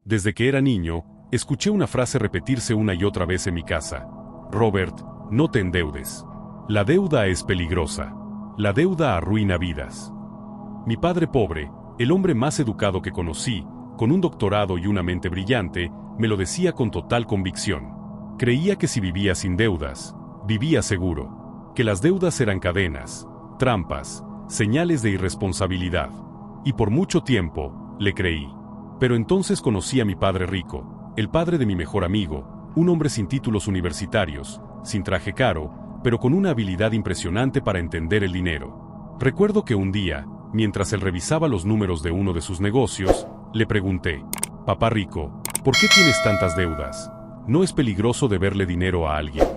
Desde que era niño, escuché una frase repetirse una y otra vez en mi casa. Robert, no te endeudes. La deuda es peligrosa. La deuda arruina vidas. Mi padre pobre, el hombre más educado que conocí, con un doctorado y una mente brillante, me lo decía con total convicción. Creía que si vivía sin deudas, vivía seguro. Que las deudas eran cadenas, trampas, señales de irresponsabilidad. Y por mucho tiempo, le creí. Pero entonces conocí a mi padre rico, el padre de mi mejor amigo, un hombre sin títulos universitarios, sin traje caro, pero con una habilidad impresionante para entender el dinero. Recuerdo que un día, mientras él revisaba los números de uno de sus negocios, le pregunté: «Papá rico, ¿por qué tienes tantas deudas? ¿No es peligroso deberle dinero a alguien?».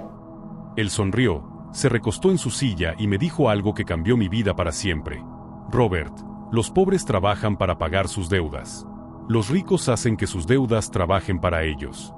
Él sonrió, se recostó en su silla y me dijo algo que cambió mi vida para siempre. «Robert, los pobres trabajan para pagar sus deudas. Los ricos hacen que sus deudas trabajen para ellos».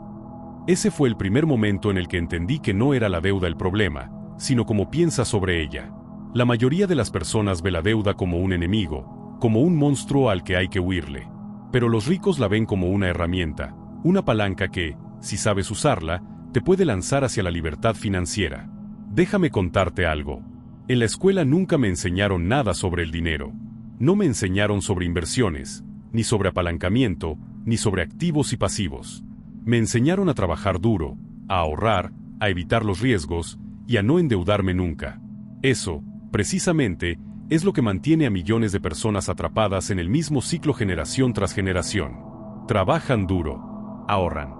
Ese fue el primer momento en el que entendí que no era la deuda el problema, sino cómo piensas sobre ella. La mayoría de las personas ve la deuda como un enemigo, como un monstruo al que hay que huirle. Pero los ricos la ven como una herramienta, una palanca que, si sabes usarla, te puede lanzar hacia la libertad financiera. Déjame contarte algo. En la escuela nunca me enseñaron nada sobre el dinero. No me enseñaron sobre inversiones, ni sobre apalancamiento, ni sobre activos y pasivos. Me enseñaron a trabajar duro, a ahorrar, a evitar los riesgos y a no endeudarme nunca. Eso, precisamente, es lo que mantiene a millones de personas atrapadas en el mismo ciclo generación tras generación. Trabajan duro, ahorran,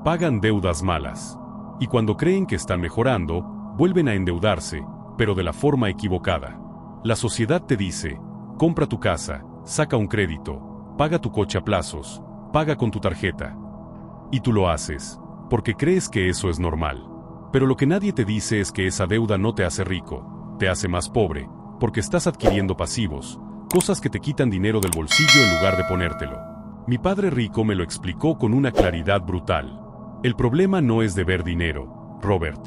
pagan deudas malas. Y cuando creen que están mejorando, vuelven a endeudarse, pero de la forma equivocada. La sociedad te dice: compra tu casa, saca un crédito, paga tu coche a plazos, paga con tu tarjeta. Y tú lo haces, porque crees que eso es normal. Pero lo que nadie te dice es que esa deuda no te hace rico, te hace más pobre, porque estás adquiriendo pasivos, cosas que te quitan dinero del bolsillo en lugar de ponértelo. Mi padre rico me lo explicó con una claridad brutal. El problema no es deber dinero, Robert.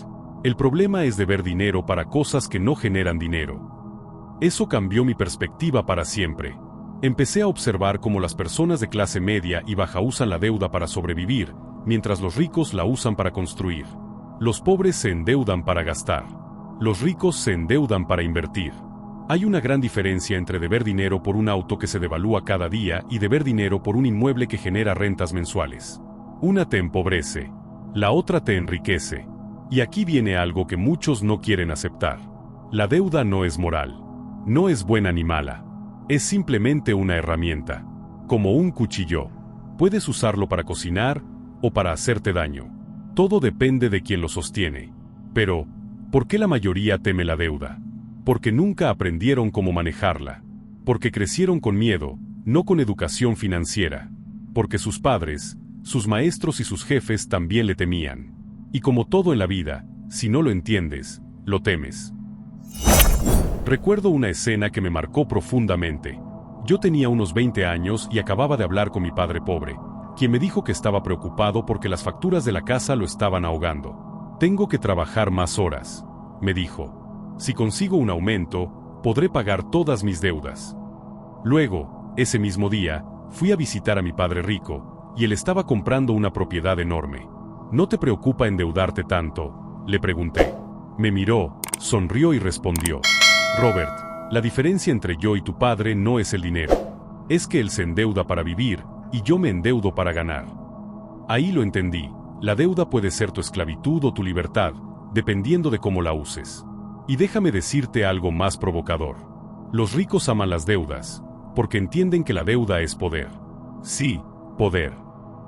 El problema es deber dinero para cosas que no generan dinero. Eso cambió mi perspectiva para siempre. Empecé a observar cómo las personas de clase media y baja usan la deuda para sobrevivir, mientras los ricos la usan para construir. Los pobres se endeudan para gastar. Los ricos se endeudan para invertir. Hay una gran diferencia entre deber dinero por un auto que se devalúa cada día y deber dinero por un inmueble que genera rentas mensuales. Una te empobrece, la otra te enriquece. Y aquí viene algo que muchos no quieren aceptar. La deuda no es moral. No es buena ni mala. Es simplemente una herramienta. Como un cuchillo. Puedes usarlo para cocinar o para hacerte daño. Todo depende de quien lo sostiene. Pero, ¿por qué la mayoría teme la deuda? Porque nunca aprendieron cómo manejarla. Porque crecieron con miedo, no con educación financiera. Porque sus padres, sus maestros y sus jefes también le temían. Y como todo en la vida, si no lo entiendes, lo temes. Recuerdo una escena que me marcó profundamente. Yo tenía unos 20 años y acababa de hablar con mi padre pobre, quien me dijo que estaba preocupado porque las facturas de la casa lo estaban ahogando. «Tengo que trabajar más horas», me dijo. «Si consigo un aumento, podré pagar todas mis deudas». Luego, ese mismo día, fui a visitar a mi padre rico, y él estaba comprando una propiedad enorme. «¿No te preocupa endeudarte tanto?», le pregunté. Me miró, sonrió y respondió: «Robert, la diferencia entre yo y tu padre no es el dinero. Es que él se endeuda para vivir, y yo me endeudo para ganar». Ahí lo entendí. La deuda puede ser tu esclavitud o tu libertad, dependiendo de cómo la uses. Y déjame decirte algo más provocador. Los ricos aman las deudas, porque entienden que la deuda es poder. Sí, poder.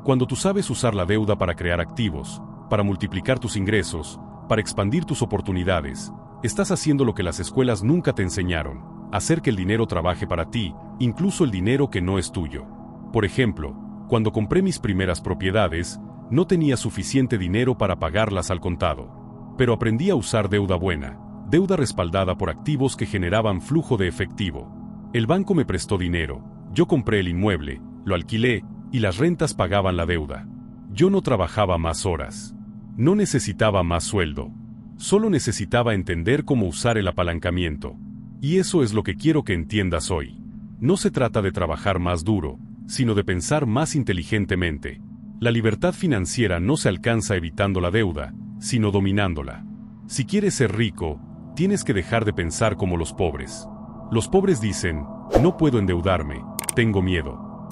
Cuando tú sabes usar la deuda para crear activos, para multiplicar tus ingresos, para expandir tus oportunidades, estás haciendo lo que las escuelas nunca te enseñaron: hacer que el dinero trabaje para ti, incluso el dinero que no es tuyo. Por ejemplo, cuando compré mis primeras propiedades, no tenía suficiente dinero para pagarlas al contado. Pero aprendí a usar deuda buena, deuda respaldada por activos que generaban flujo de efectivo. El banco me prestó dinero, yo compré el inmueble, lo alquilé, y las rentas pagaban la deuda. Yo no trabajaba más horas. No necesitaba más sueldo. Solo necesitaba entender cómo usar el apalancamiento. Y eso es lo que quiero que entiendas hoy. No se trata de trabajar más duro, sino de pensar más inteligentemente. La libertad financiera no se alcanza evitando la deuda, sino dominándola. Si quieres ser rico, tienes que dejar de pensar como los pobres. Los pobres dicen, no puedo endeudarme, tengo miedo.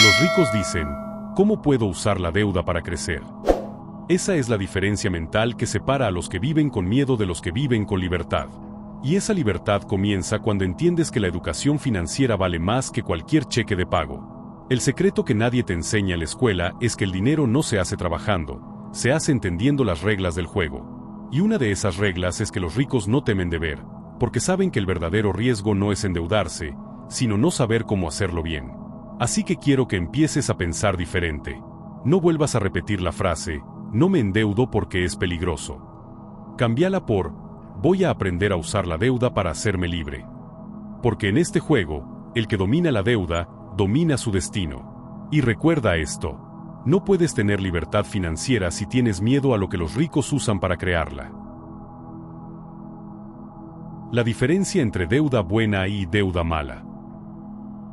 Los ricos dicen, ¿cómo puedo usar la deuda para crecer? Esa es la diferencia mental que separa a los que viven con miedo de los que viven con libertad. Y esa libertad comienza cuando entiendes que la educación financiera vale más que cualquier cheque de pago. El secreto que nadie te enseña en la escuela es que el dinero no se hace trabajando, se hace entendiendo las reglas del juego. Y una de esas reglas es que los ricos no temen deber, porque saben que el verdadero riesgo no es endeudarse, sino no saber cómo hacerlo bien. Así que quiero que empieces a pensar diferente. No vuelvas a repetir la frase, no me endeudo porque es peligroso. Cámbiala por, voy a aprender a usar la deuda para hacerme libre. Porque en este juego, el que domina la deuda, domina su destino. Y recuerda esto, no puedes tener libertad financiera si tienes miedo a lo que los ricos usan para crearla. La diferencia entre deuda buena y deuda mala.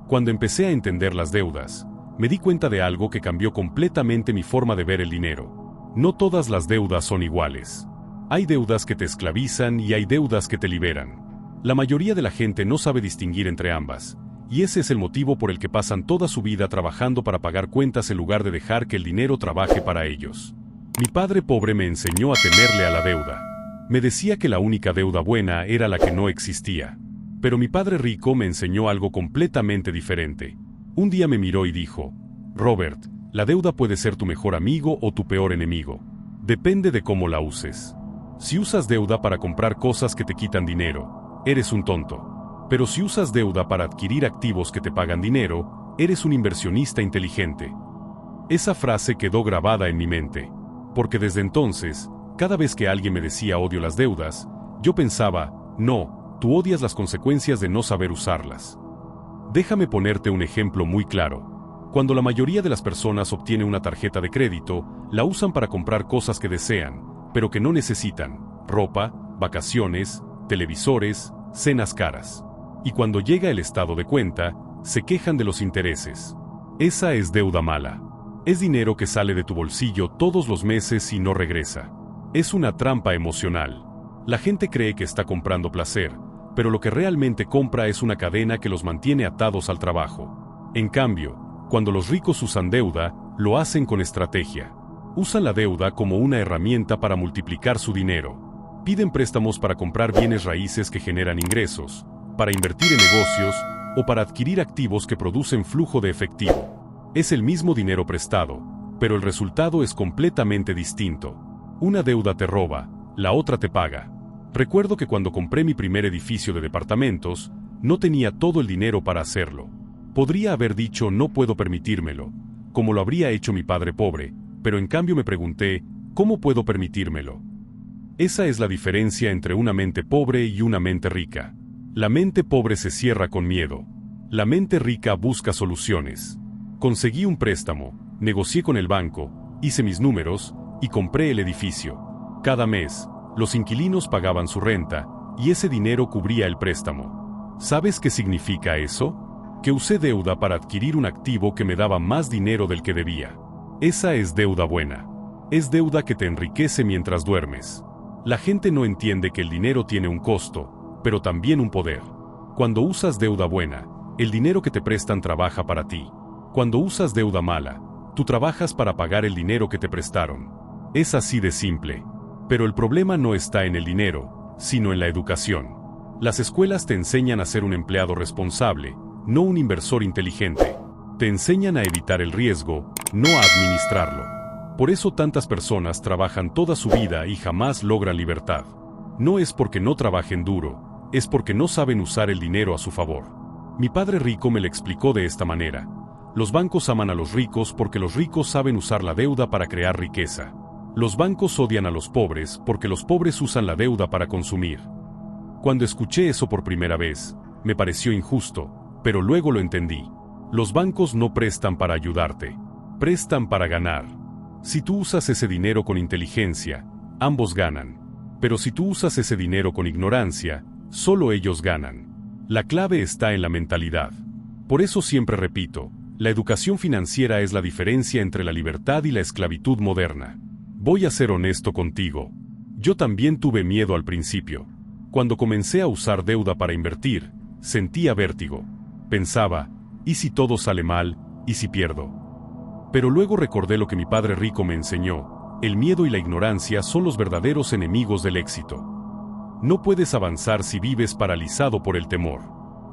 Cuando empecé a entender las deudas, me di cuenta de algo que cambió completamente mi forma de ver el dinero. No todas las deudas son iguales. Hay deudas que te esclavizan y hay deudas que te liberan. La mayoría de la gente no sabe distinguir entre ambas, y ese es el motivo por el que pasan toda su vida trabajando para pagar cuentas en lugar de dejar que el dinero trabaje para ellos. Mi padre pobre me enseñó a temerle a la deuda. Me decía que la única deuda buena era la que no existía. Pero mi padre rico me enseñó algo completamente diferente. Un día me miró y dijo, Robert, la deuda puede ser tu mejor amigo o tu peor enemigo. Depende de cómo la uses. Si usas deuda para comprar cosas que te quitan dinero, eres un tonto. Pero si usas deuda para adquirir activos que te pagan dinero, eres un inversionista inteligente. Esa frase quedó grabada en mi mente. Porque desde entonces, cada vez que alguien me decía odio las deudas, yo pensaba, no, tú odias las consecuencias de no saber usarlas. Déjame ponerte un ejemplo muy claro. Cuando la mayoría de las personas obtiene una tarjeta de crédito, la usan para comprar cosas que desean, pero que no necesitan: ropa, vacaciones, televisores, cenas caras. Y cuando llega el estado de cuenta, se quejan de los intereses. Esa es deuda mala. Es dinero que sale de tu bolsillo todos los meses y no regresa. Es una trampa emocional. La gente cree que está comprando placer, pero lo que realmente compra es una cadena que los mantiene atados al trabajo. En cambio, cuando los ricos usan deuda, lo hacen con estrategia. Usan la deuda como una herramienta para multiplicar su dinero. Piden préstamos para comprar bienes raíces que generan ingresos, para invertir en negocios o para adquirir activos que producen flujo de efectivo. Es el mismo dinero prestado, pero el resultado es completamente distinto. Una deuda te roba, la otra te paga. Recuerdo que cuando compré mi primer edificio de departamentos, no tenía todo el dinero para hacerlo. Podría haber dicho no puedo permitírmelo, como lo habría hecho mi padre pobre, pero en cambio me pregunté, ¿cómo puedo permitírmelo? Esa es la diferencia entre una mente pobre y una mente rica. La mente pobre se cierra con miedo. La mente rica busca soluciones. Conseguí un préstamo, negocié con el banco, hice mis números y compré el edificio. Cada mes, los inquilinos pagaban su renta y ese dinero cubría el préstamo. ¿Sabes qué significa eso? Que usé deuda para adquirir un activo que me daba más dinero del que debía. Esa es deuda buena. Es deuda que te enriquece mientras duermes. La gente no entiende que el dinero tiene un costo, pero también un poder. Cuando usas deuda buena, el dinero que te prestan trabaja para ti. Cuando usas deuda mala, tú trabajas para pagar el dinero que te prestaron. Es así de simple. Pero el problema no está en el dinero, sino en la educación. Las escuelas te enseñan a ser un empleado responsable, no un inversor inteligente. Te enseñan a evitar el riesgo, no a administrarlo. Por eso tantas personas trabajan toda su vida y jamás logran libertad. No es porque no trabajen duro, es porque no saben usar el dinero a su favor. Mi padre rico me lo explicó de esta manera. Los bancos aman a los ricos porque los ricos saben usar la deuda para crear riqueza. Los bancos odian a los pobres porque los pobres usan la deuda para consumir. Cuando escuché eso por primera vez, me pareció injusto, pero luego lo entendí. Los bancos no prestan para ayudarte, prestan para ganar. Si tú usas ese dinero con inteligencia, ambos ganan. Pero si tú usas ese dinero con ignorancia, solo ellos ganan. La clave está en la mentalidad. Por eso siempre repito, La educación financiera es la diferencia entre la libertad y la esclavitud moderna. Voy a ser honesto contigo. Yo también tuve miedo al principio. Cuando comencé a usar deuda para invertir, sentía vértigo. Pensaba, ¿y si todo sale mal? ¿Y si pierdo? Pero luego recordé lo que mi padre rico me enseñó: el miedo y la ignorancia son los verdaderos enemigos del éxito. No puedes avanzar si vives paralizado por el temor.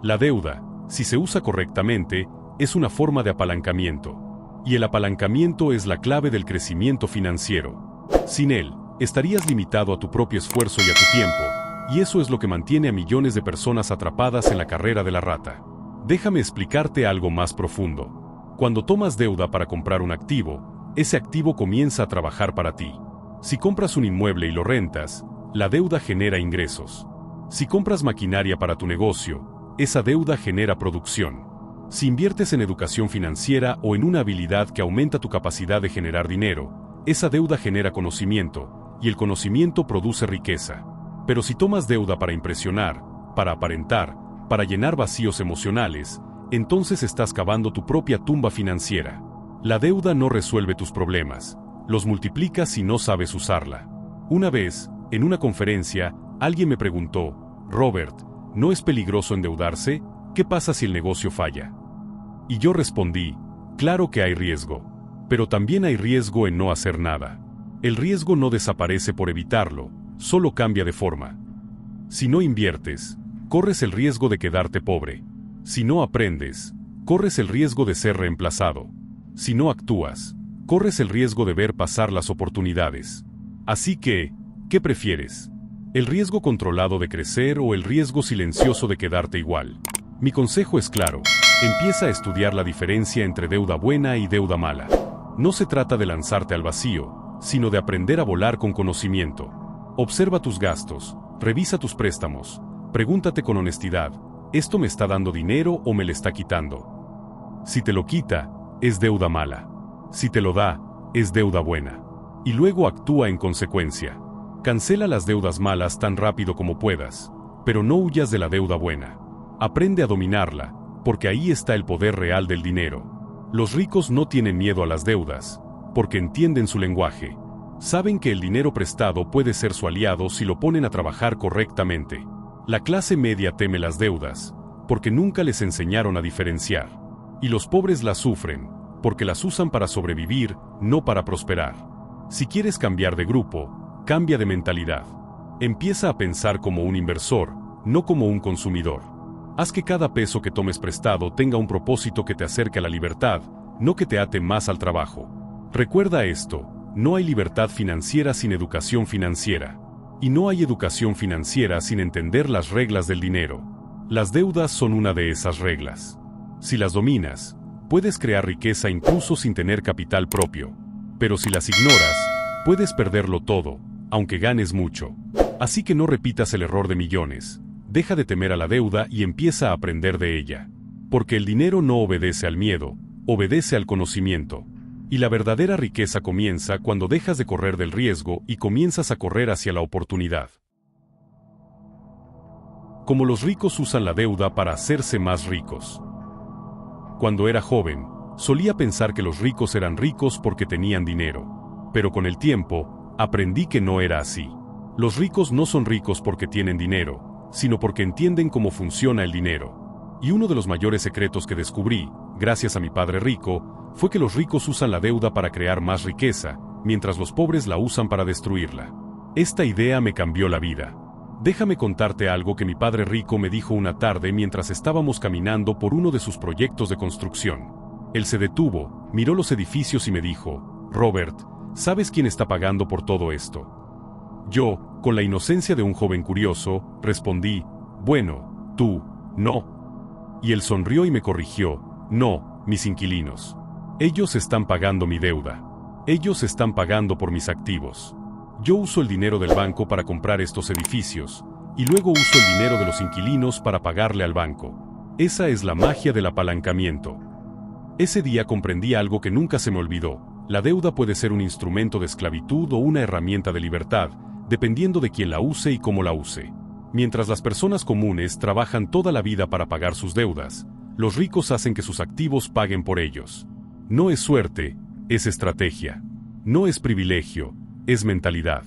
La deuda, si se usa correctamente, es una forma de apalancamiento. Y el apalancamiento es la clave del crecimiento financiero. Sin él, estarías limitado a tu propio esfuerzo y a tu tiempo, y eso es lo que mantiene a millones de personas atrapadas en la carrera de la rata. Déjame explicarte algo más profundo. Cuando tomas deuda para comprar un activo, ese activo comienza a trabajar para ti. Si compras un inmueble y lo rentas, la deuda genera ingresos. Si compras maquinaria para tu negocio, esa deuda genera producción. Si inviertes en educación financiera o en una habilidad que aumenta tu capacidad de generar dinero, esa deuda genera conocimiento, y el conocimiento produce riqueza. Pero si tomas deuda para impresionar, para aparentar, para llenar vacíos emocionales, entonces estás cavando tu propia tumba financiera. La deuda no resuelve tus problemas, los multiplica si no sabes usarla. Una vez, en una conferencia, alguien me preguntó: Robert, ¿no es peligroso endeudarse? ¿Qué pasa si el negocio falla? Y yo respondí: claro que hay riesgo, pero también hay riesgo en no hacer nada. El riesgo no desaparece por evitarlo, solo cambia de forma. Si no inviertes, corres el riesgo de quedarte pobre. Si no aprendes, corres el riesgo de ser reemplazado. Si no actúas, corres el riesgo de ver pasar las oportunidades. Así que, ¿qué prefieres? ¿El riesgo controlado de crecer o el riesgo silencioso de quedarte igual? Mi consejo es claro: empieza a estudiar la diferencia entre deuda buena y deuda mala. No se trata de lanzarte al vacío, sino de aprender a volar con conocimiento. Observa tus gastos, revisa tus préstamos, pregúntate con honestidad: ¿esto me está dando dinero o me le está quitando? Si te lo quita, es deuda mala. Si te lo da, es deuda buena. Y luego actúa en consecuencia. Cancela las deudas malas tan rápido como puedas, pero no huyas de la deuda buena. Aprende a dominarla, porque ahí está el poder real del dinero. Los ricos no tienen miedo a las deudas, porque entienden su lenguaje. Saben que el dinero prestado puede ser su aliado si lo ponen a trabajar correctamente. La clase media teme las deudas, porque nunca les enseñaron a diferenciar. Y los pobres las sufren, porque las usan para sobrevivir, no para prosperar. Si quieres cambiar de grupo, cambia de mentalidad. Empieza a pensar como un inversor, no como un consumidor. Haz que cada peso que tomes prestado tenga un propósito que te acerque a la libertad, no que te ate más al trabajo. Recuerda esto: no hay libertad financiera sin educación financiera. Y no hay educación financiera sin entender las reglas del dinero. Las deudas son una de esas reglas. Si las dominas, puedes crear riqueza incluso sin tener capital propio. Pero si las ignoras, puedes perderlo todo, aunque ganes mucho. Así que no repitas el error de millones. Deja de temer a la deuda y empieza a aprender de ella. Porque el dinero no obedece al miedo, obedece al conocimiento. Y la verdadera riqueza comienza cuando dejas de correr del riesgo y comienzas a correr hacia la oportunidad. Como los ricos usan la deuda para hacerse más ricos. Cuando era joven, solía pensar que los ricos eran ricos porque tenían dinero. Pero con el tiempo, aprendí que no era así. Los ricos no son ricos porque tienen dinero, sino porque entienden cómo funciona el dinero. Y uno de los mayores secretos que descubrí, gracias a mi padre rico, fue que los ricos usan la deuda para crear más riqueza, mientras los pobres la usan para destruirla. Esta idea me cambió la vida. Déjame contarte algo que mi padre rico me dijo una tarde mientras estábamos caminando por uno de sus proyectos de construcción. Él se detuvo, miró los edificios y me dijo: Robert, ¿sabes quién está pagando por todo esto? Yo, con la inocencia de un joven curioso, respondí: bueno, tú, no. Y él sonrió y me corrigió: no, mis inquilinos. Ellos están pagando mi deuda. Ellos están pagando por mis activos. Yo uso el dinero del banco para comprar estos edificios, y luego uso el dinero de los inquilinos para pagarle al banco. Esa es la magia del apalancamiento. Ese día comprendí algo que nunca se me olvidó: la deuda puede ser un instrumento de esclavitud o una herramienta de libertad, dependiendo de quién la use y cómo la use. Mientras las personas comunes trabajan toda la vida para pagar sus deudas, Los ricos hacen que sus activos paguen por ellos. No es suerte, es estrategia. No es privilegio, es mentalidad.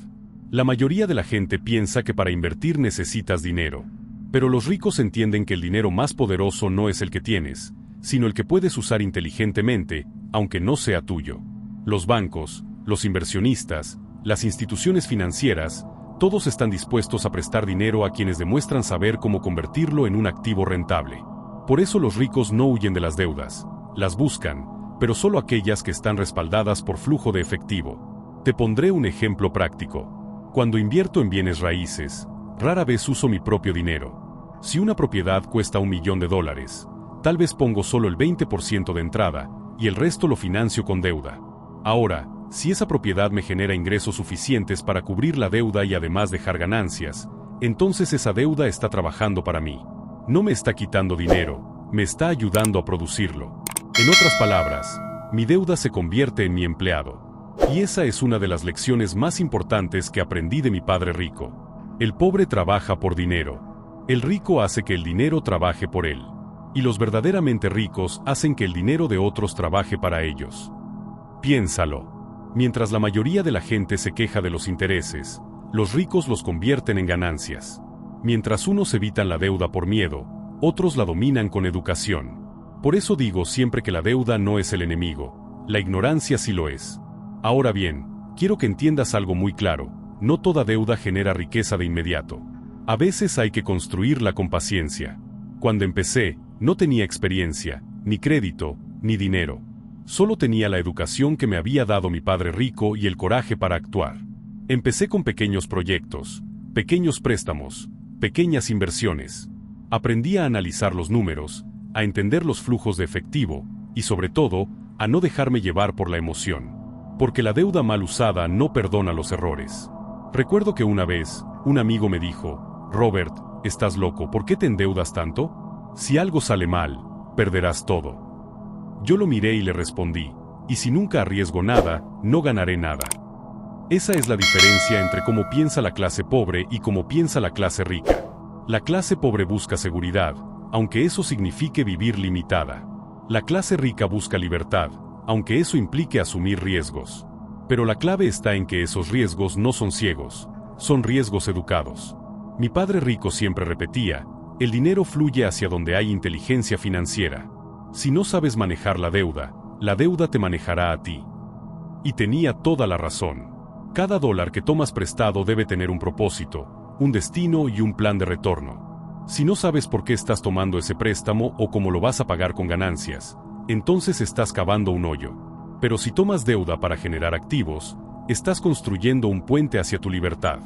La mayoría de la gente piensa que para invertir necesitas dinero. Pero los ricos entienden que el dinero más poderoso no es el que tienes, sino el que puedes usar inteligentemente, aunque no sea tuyo. Los bancos, los inversionistas, las instituciones financieras, todos están dispuestos a prestar dinero a quienes demuestran saber cómo convertirlo en un activo rentable. Por eso los ricos no huyen de las deudas, las buscan, pero solo aquellas que están respaldadas por flujo de efectivo. Te pondré un ejemplo práctico. Cuando invierto en bienes raíces, rara vez uso mi propio dinero. Si una propiedad cuesta $1.000.000, tal vez pongo solo el 20% de entrada, y el resto lo financio con deuda. Ahora, si esa propiedad me genera ingresos suficientes para cubrir la deuda y además dejar ganancias, entonces esa deuda está trabajando para mí. No me está quitando dinero, me está ayudando a producirlo. En otras palabras, mi deuda se convierte en mi empleado. Y esa es una de las lecciones más importantes que aprendí de mi padre rico. El pobre trabaja por dinero. El rico hace que el dinero trabaje por él. Y los verdaderamente ricos hacen que el dinero de otros trabaje para ellos. Piénsalo. Mientras la mayoría de la gente se queja de los intereses, los ricos los convierten en ganancias. Mientras unos evitan la deuda por miedo, otros la dominan con educación. Por eso digo siempre que la deuda no es el enemigo, la ignorancia sí lo es. Ahora bien, quiero que entiendas algo muy claro, no toda deuda genera riqueza de inmediato. A veces hay que construirla con paciencia. Cuando empecé, no tenía experiencia, ni crédito, ni dinero. Solo tenía la educación que me había dado mi padre rico y el coraje para actuar. Empecé con pequeños proyectos, pequeños préstamos, pequeñas inversiones. Aprendí a analizar los números, a entender los flujos de efectivo, y sobre todo, a no dejarme llevar por la emoción. Porque la deuda mal usada no perdona los errores. Recuerdo que una vez, un amigo me dijo, Robert, ¿estás loco? ¿Por qué te endeudas tanto? Si algo sale mal, perderás todo. Yo lo miré y le respondí, y si nunca arriesgo nada, no ganaré nada. Esa es la diferencia entre cómo piensa la clase pobre y cómo piensa la clase rica. La clase pobre busca seguridad, aunque eso signifique vivir limitada. La clase rica busca libertad, aunque eso implique asumir riesgos. Pero la clave está en que esos riesgos no son ciegos, son riesgos educados. Mi padre rico siempre repetía, el dinero fluye hacia donde hay inteligencia financiera. Si no sabes manejar la deuda te manejará a ti. Y tenía toda la razón. Cada dólar que tomas prestado debe tener un propósito, un destino y un plan de retorno. Si no sabes por qué estás tomando ese préstamo o cómo lo vas a pagar con ganancias, entonces estás cavando un hoyo. Pero si tomas deuda para generar activos, estás construyendo un puente hacia tu libertad.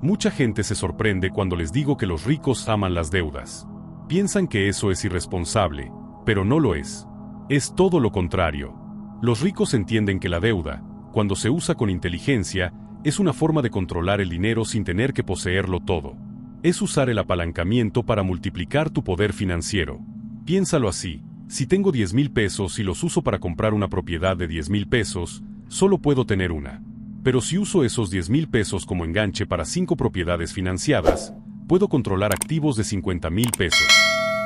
Mucha gente se sorprende cuando les digo que los ricos aman las deudas. Piensan que eso es irresponsable, pero no lo es. Es todo lo contrario. Los ricos entienden que la deuda, cuando se usa con inteligencia, es una forma de controlar el dinero sin tener que poseerlo todo. Es usar el apalancamiento para multiplicar tu poder financiero. Piénsalo así, si tengo 10,000 pesos y los uso para comprar una propiedad de 10,000 pesos, solo puedo tener una. Pero si uso esos 10,000 pesos como enganche para 5 propiedades financiadas, puedo controlar activos de 50,000 pesos.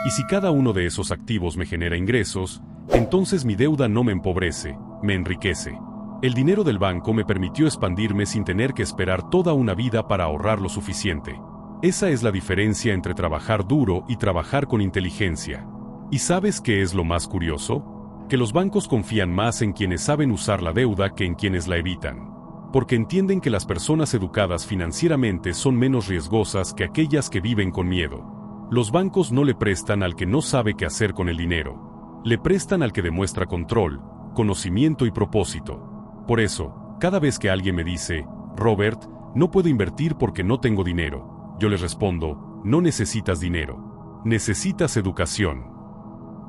Y si cada uno de esos activos me genera ingresos, entonces mi deuda no me empobrece, me enriquece. El dinero del banco me permitió expandirme sin tener que esperar toda una vida para ahorrar lo suficiente. Esa es la diferencia entre trabajar duro y trabajar con inteligencia. ¿Y sabes qué es lo más curioso? Que los bancos confían más en quienes saben usar la deuda que en quienes la evitan. Porque entienden que las personas educadas financieramente son menos riesgosas que aquellas que viven con miedo. Los bancos no le prestan al que no sabe qué hacer con el dinero. Le prestan al que demuestra control, conocimiento y propósito. Por eso, cada vez que alguien me dice, Robert, no puedo invertir porque no tengo dinero, yo les respondo, no necesitas dinero. Necesitas educación.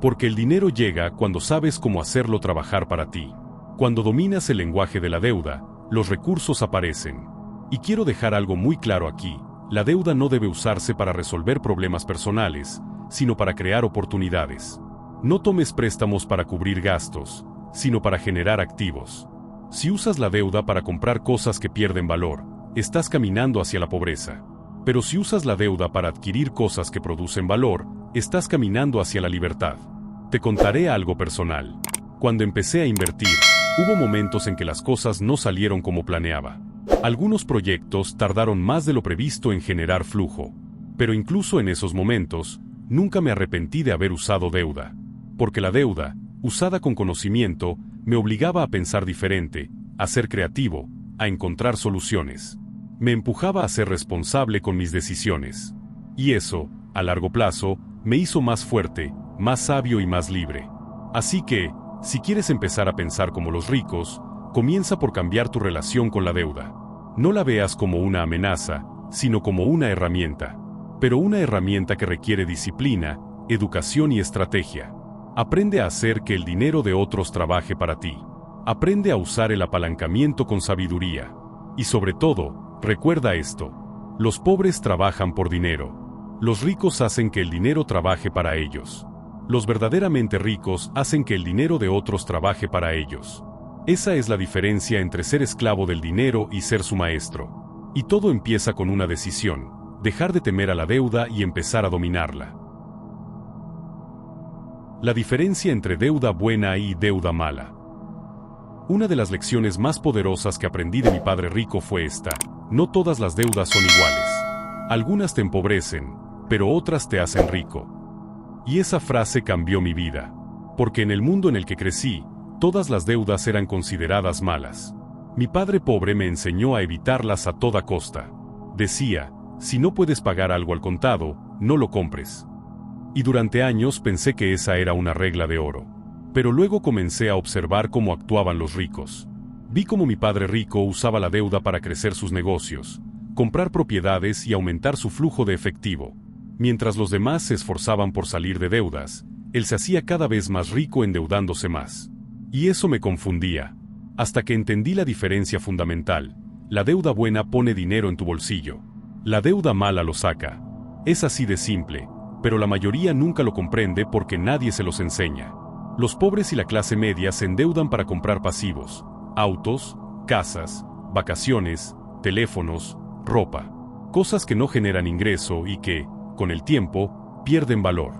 Porque el dinero llega cuando sabes cómo hacerlo trabajar para ti. Cuando dominas el lenguaje de la deuda, los recursos aparecen. Y quiero dejar algo muy claro aquí. La deuda no debe usarse para resolver problemas personales, sino para crear oportunidades. No tomes préstamos para cubrir gastos, sino para generar activos. Si usas la deuda para comprar cosas que pierden valor, estás caminando hacia la pobreza. Pero si usas la deuda para adquirir cosas que producen valor, estás caminando hacia la libertad. Te contaré algo personal. Cuando empecé a invertir, hubo momentos en que las cosas no salieron como planeaba. Algunos proyectos tardaron más de lo previsto en generar flujo. Pero incluso en esos momentos, nunca me arrepentí de haber usado deuda. Porque la deuda, usada con conocimiento, me obligaba a pensar diferente, a ser creativo, a encontrar soluciones. Me empujaba a ser responsable con mis decisiones. Y eso, a largo plazo, me hizo más fuerte, más sabio y más libre. Así que, si quieres empezar a pensar como los ricos, comienza por cambiar tu relación con la deuda. No la veas como una amenaza, sino como una herramienta. Pero una herramienta que requiere disciplina, educación y estrategia. Aprende a hacer que el dinero de otros trabaje para ti. Aprende a usar el apalancamiento con sabiduría. Y sobre todo, recuerda esto. Los pobres trabajan por dinero. Los ricos hacen que el dinero trabaje para ellos. Los verdaderamente ricos hacen que el dinero de otros trabaje para ellos. Esa es la diferencia entre ser esclavo del dinero y ser su maestro. Y todo empieza con una decisión: dejar de temer a la deuda y empezar a dominarla. La diferencia entre deuda buena y deuda mala. Una de las lecciones más poderosas que aprendí de mi padre rico fue esta: no todas las deudas son iguales. Algunas te empobrecen, pero otras te hacen rico. Y esa frase cambió mi vida. Porque en el mundo en el que crecí, todas las deudas eran consideradas malas. Mi padre pobre me enseñó a evitarlas a toda costa. Decía: si no puedes pagar algo al contado, no lo compres. Y durante años pensé que esa era una regla de oro. Pero luego comencé a observar cómo actuaban los ricos. Vi cómo mi padre rico usaba la deuda para crecer sus negocios, comprar propiedades y aumentar su flujo de efectivo. Mientras los demás se esforzaban por salir de deudas, él se hacía cada vez más rico endeudándose más. Y eso me confundía. Hasta que entendí la diferencia fundamental: la deuda buena pone dinero en tu bolsillo. La deuda mala lo saca. Es así de simple, pero la mayoría nunca lo comprende porque nadie se los enseña. Los pobres y la clase media se endeudan para comprar pasivos: autos, casas, vacaciones, teléfonos, ropa. Cosas que no generan ingreso y que, con el tiempo, pierden valor.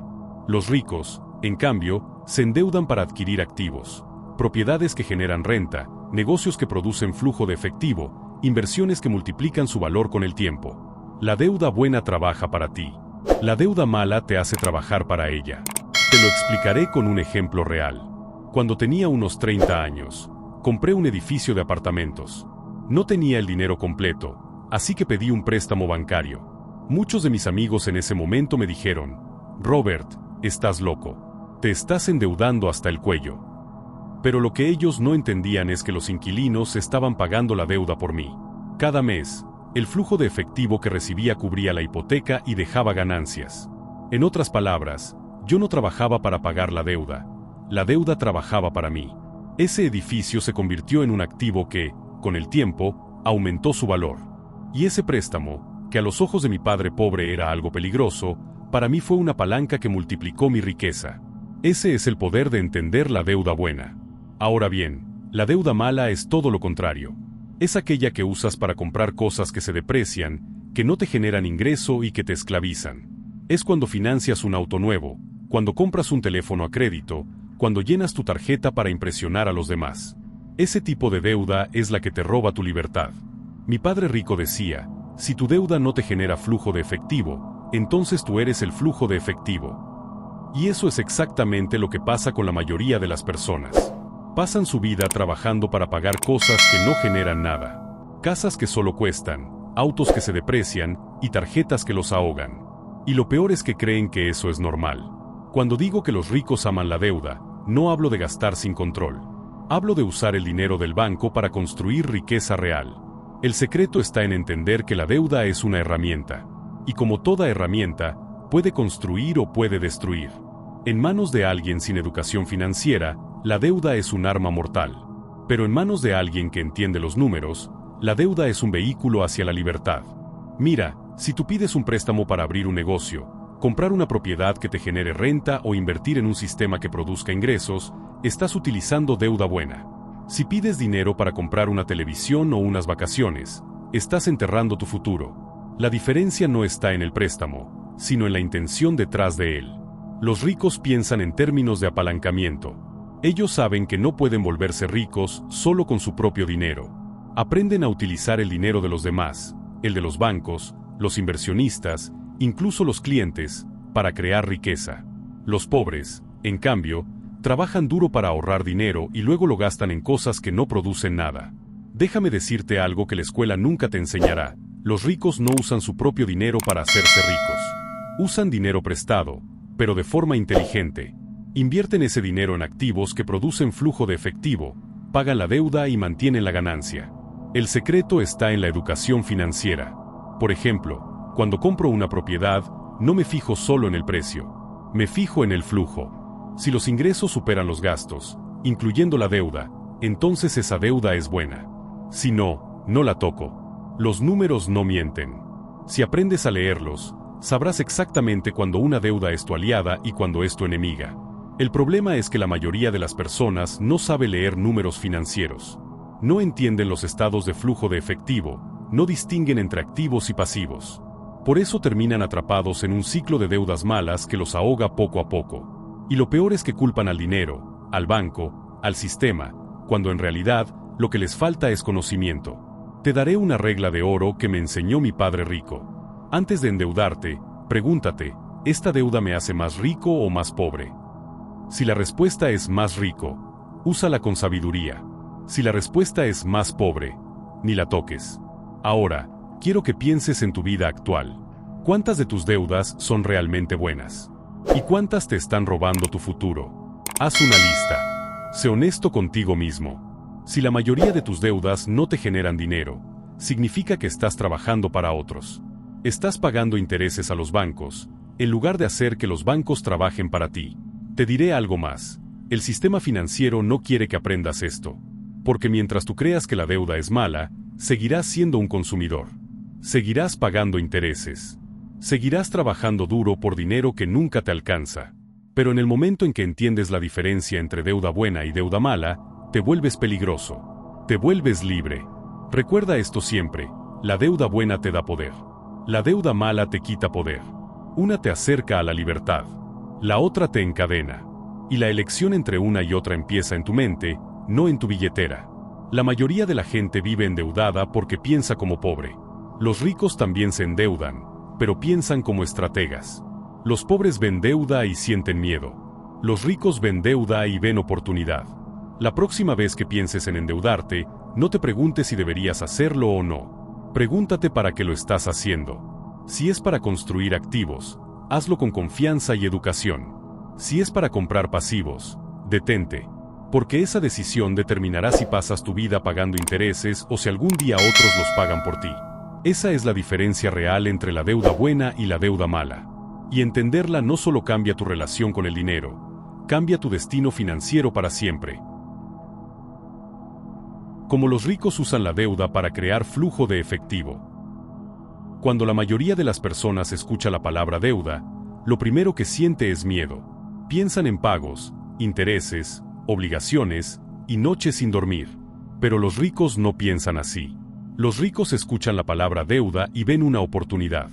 Los ricos, en cambio, se endeudan para adquirir activos, propiedades que generan renta, negocios que producen flujo de efectivo, inversiones que multiplican su valor con el tiempo. La deuda buena trabaja para ti. La deuda mala te hace trabajar para ella. Te lo explicaré con un ejemplo real. Cuando tenía unos 30 años, compré un edificio de apartamentos. No tenía el dinero completo, así que pedí un préstamo bancario. Muchos de mis amigos en ese momento me dijeron: Robert, estás loco. Te estás endeudando hasta el cuello. Pero lo que ellos no entendían es que los inquilinos estaban pagando la deuda por mí. Cada mes, el flujo de efectivo que recibía cubría la hipoteca y dejaba ganancias. En otras palabras, yo no trabajaba para pagar la deuda trabajaba para mí. Ese edificio se convirtió en un activo que, con el tiempo, aumentó su valor. Y ese préstamo, que a los ojos de mi padre pobre era algo peligroso, para mí fue una palanca que multiplicó mi riqueza. Ese es el poder de entender la deuda buena. Ahora bien, la deuda mala es todo lo contrario. Es aquella que usas para comprar cosas que se deprecian, que no te generan ingreso y que te esclavizan. Es cuando financias un auto nuevo, cuando compras un teléfono a crédito, cuando llenas tu tarjeta para impresionar a los demás. Ese tipo de deuda es la que te roba tu libertad. Mi padre rico decía: si tu deuda no te genera flujo de efectivo, entonces tú eres el flujo de efectivo. Y eso es exactamente lo que pasa con la mayoría de las personas. Pasan su vida trabajando para pagar cosas que no generan nada. Casas que solo cuestan, autos que se deprecian y tarjetas que los ahogan. Y lo peor es que creen que eso es normal. Cuando digo que los ricos aman la deuda, no hablo de gastar sin control. Hablo de usar el dinero del banco para construir riqueza real. El secreto está en entender que la deuda es una herramienta. Y como toda herramienta, puede construir o puede destruir. En manos de alguien sin educación financiera, la deuda es un arma mortal. Pero en manos de alguien que entiende los números, la deuda es un vehículo hacia la libertad. Mira, si tú pides un préstamo para abrir un negocio, comprar una propiedad que te genere renta o invertir en un sistema que produzca ingresos, estás utilizando deuda buena. Si pides dinero para comprar una televisión o unas vacaciones, estás enterrando tu futuro. La diferencia no está en el préstamo, sino en la intención detrás de él. Los ricos piensan en términos de apalancamiento. Ellos saben que no pueden volverse ricos solo con su propio dinero. Aprenden a utilizar el dinero de los demás, el de los bancos, los inversionistas, incluso los clientes, para crear riqueza. Los pobres, en cambio, trabajan duro para ahorrar dinero y luego lo gastan en cosas que no producen nada. Déjame decirte algo que la escuela nunca te enseñará. Los ricos no usan su propio dinero para hacerse ricos. Usan dinero prestado, pero de forma inteligente. Invierten ese dinero en activos que producen flujo de efectivo, pagan la deuda y mantienen la ganancia. El secreto está en la educación financiera. Por ejemplo, cuando compro una propiedad, no me fijo solo en el precio. Me fijo en el flujo. Si los ingresos superan los gastos, incluyendo la deuda, entonces esa deuda es buena. Si no, no la toco. Los números no mienten. Si aprendes a leerlos, sabrás exactamente cuando una deuda es tu aliada y cuando es tu enemiga. El problema es que la mayoría de las personas no sabe leer números financieros. No entienden los estados de flujo de efectivo, no distinguen entre activos y pasivos. Por eso terminan atrapados en un ciclo de deudas malas que los ahoga poco a poco. Y lo peor es que culpan al dinero, al banco, al sistema, cuando en realidad lo que les falta es conocimiento. Te daré una regla de oro que me enseñó mi padre rico. Antes de endeudarte, pregúntate, ¿esta deuda me hace más rico o más pobre? Si la respuesta es más rico, úsala con sabiduría. Si la respuesta es más pobre, ni la toques. Ahora, quiero que pienses en tu vida actual. ¿Cuántas de tus deudas son realmente buenas? ¿Y cuántas te están robando tu futuro? Haz una lista. Sé honesto contigo mismo. Si la mayoría de tus deudas no te generan dinero, significa que estás trabajando para otros. Estás pagando intereses a los bancos, en lugar de hacer que los bancos trabajen para ti. Te diré algo más. El sistema financiero no quiere que aprendas esto. Porque mientras tú creas que la deuda es mala, seguirás siendo un consumidor. Seguirás pagando intereses. Seguirás trabajando duro por dinero que nunca te alcanza. Pero en el momento en que entiendes la diferencia entre deuda buena y deuda mala, te vuelves peligroso. Te vuelves libre. Recuerda esto siempre, la deuda buena te da poder. La deuda mala te quita poder. Una te acerca a la libertad. La otra te encadena. Y la elección entre una y otra empieza en tu mente, no en tu billetera. La mayoría de la gente vive endeudada porque piensa como pobre. Los ricos también se endeudan, pero piensan como estrategas. Los pobres ven deuda y sienten miedo. Los ricos ven deuda y ven oportunidad. La próxima vez que pienses en endeudarte, no te preguntes si deberías hacerlo o no. Pregúntate para qué lo estás haciendo. Si es para construir activos, hazlo con confianza y educación. Si es para comprar pasivos, detente. Porque esa decisión determinará si pasas tu vida pagando intereses o si algún día otros los pagan por ti. Esa es la diferencia real entre la deuda buena y la deuda mala. Y entenderla no solo cambia tu relación con el dinero, cambia tu destino financiero para siempre. Como los ricos usan la deuda para crear flujo de efectivo. Cuando la mayoría de las personas escucha la palabra deuda, lo primero que siente es miedo. Piensan en pagos, intereses, obligaciones y noches sin dormir. Pero los ricos no piensan así. Los ricos escuchan la palabra deuda y ven una oportunidad.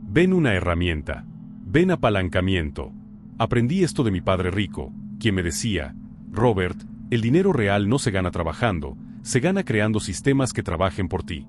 Ven una herramienta. Ven apalancamiento. Aprendí esto de mi padre rico, quien me decía, Robert, el dinero real no se gana trabajando, se gana creando sistemas que trabajen por ti.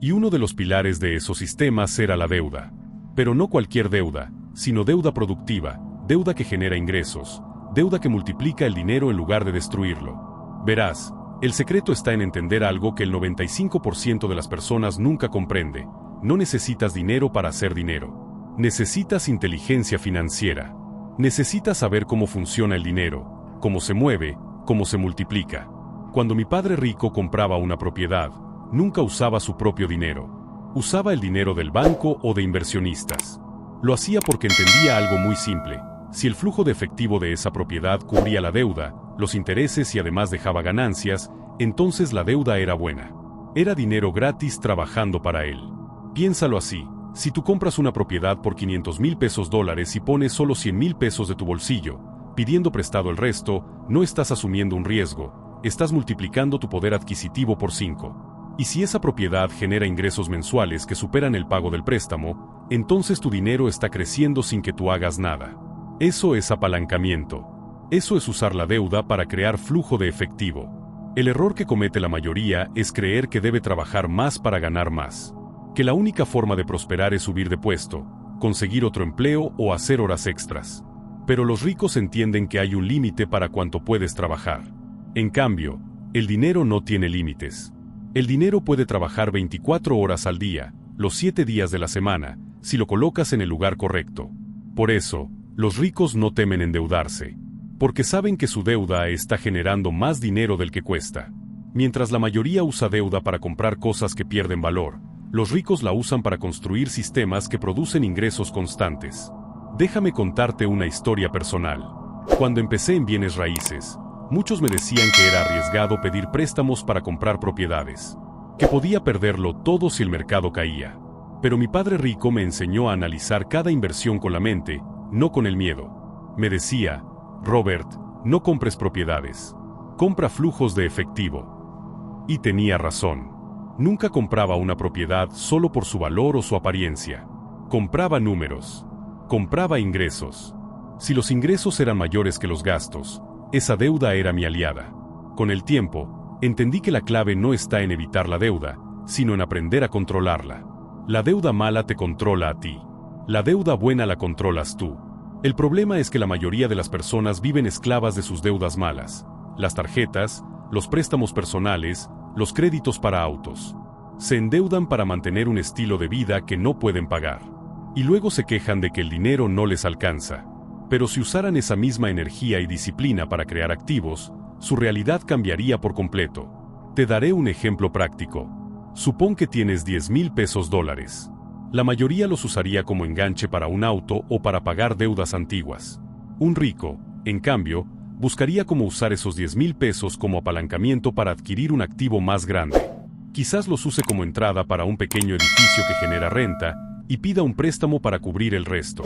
Y uno de los pilares de esos sistemas era la deuda. Pero no cualquier deuda, sino deuda productiva, deuda que genera ingresos, deuda que multiplica el dinero en lugar de destruirlo. Verás, el secreto está en entender algo que el 95% de las personas nunca comprende. No necesitas dinero para hacer dinero. Necesitas inteligencia financiera. Necesitas saber cómo funciona el dinero, cómo se mueve, cómo se multiplica. Cuando mi padre rico compraba una propiedad, nunca usaba su propio dinero. Usaba el dinero del banco o de inversionistas. Lo hacía porque entendía algo muy simple. Si el flujo de efectivo de esa propiedad cubría la deuda, los intereses y además dejaba ganancias, entonces la deuda era buena. Era dinero gratis trabajando para él. Piénsalo así. Si tú compras una propiedad por $500,000 y pones solo $100,000 de tu bolsillo, pidiendo prestado el resto, no estás asumiendo un riesgo, estás multiplicando tu poder adquisitivo por 5. Y si esa propiedad genera ingresos mensuales que superan el pago del préstamo, entonces tu dinero está creciendo sin que tú hagas nada. Eso es apalancamiento. Eso es usar la deuda para crear flujo de efectivo. El error que comete la mayoría es creer que debe trabajar más para ganar más. Que la única forma de prosperar es subir de puesto, conseguir otro empleo o hacer horas extras. Pero los ricos entienden que hay un límite para cuánto puedes trabajar. En cambio, el dinero no tiene límites. El dinero puede trabajar 24 horas al día, los 7 días de la semana, si lo colocas en el lugar correcto. Por eso, los ricos no temen endeudarse, porque saben que su deuda está generando más dinero del que cuesta. Mientras la mayoría usa deuda para comprar cosas que pierden valor, los ricos la usan para construir sistemas que producen ingresos constantes. Déjame contarte una historia personal. Cuando empecé en bienes raíces, muchos me decían que era arriesgado pedir préstamos para comprar propiedades, que podía perderlo todo si el mercado caía. Pero mi padre rico me enseñó a analizar cada inversión con la mente, no con el miedo. Me decía: Robert, no compres propiedades. Compra flujos de efectivo. Y tenía razón. Nunca compraba una propiedad solo por su valor o su apariencia. Compraba números. Compraba ingresos. Si los ingresos eran mayores que los gastos, esa deuda era mi aliada. Con el tiempo, entendí que la clave no está en evitar la deuda, sino en aprender a controlarla. La deuda mala te controla a ti. La deuda buena la controlas tú. El problema es que la mayoría de las personas viven esclavas de sus deudas malas, las tarjetas, los préstamos personales, los créditos para autos. Se endeudan para mantener un estilo de vida que no pueden pagar. Y luego se quejan de que el dinero no les alcanza. Pero si usaran esa misma energía y disciplina para crear activos, su realidad cambiaría por completo. Te daré un ejemplo práctico. Supón que tienes 10,000 pesos dólares. La mayoría los usaría como enganche para un auto o para pagar deudas antiguas. Un rico, en cambio, buscaría cómo usar esos 10,000 pesos como apalancamiento para adquirir un activo más grande. Quizás los use como entrada para un pequeño edificio que genera renta y pida un préstamo para cubrir el resto.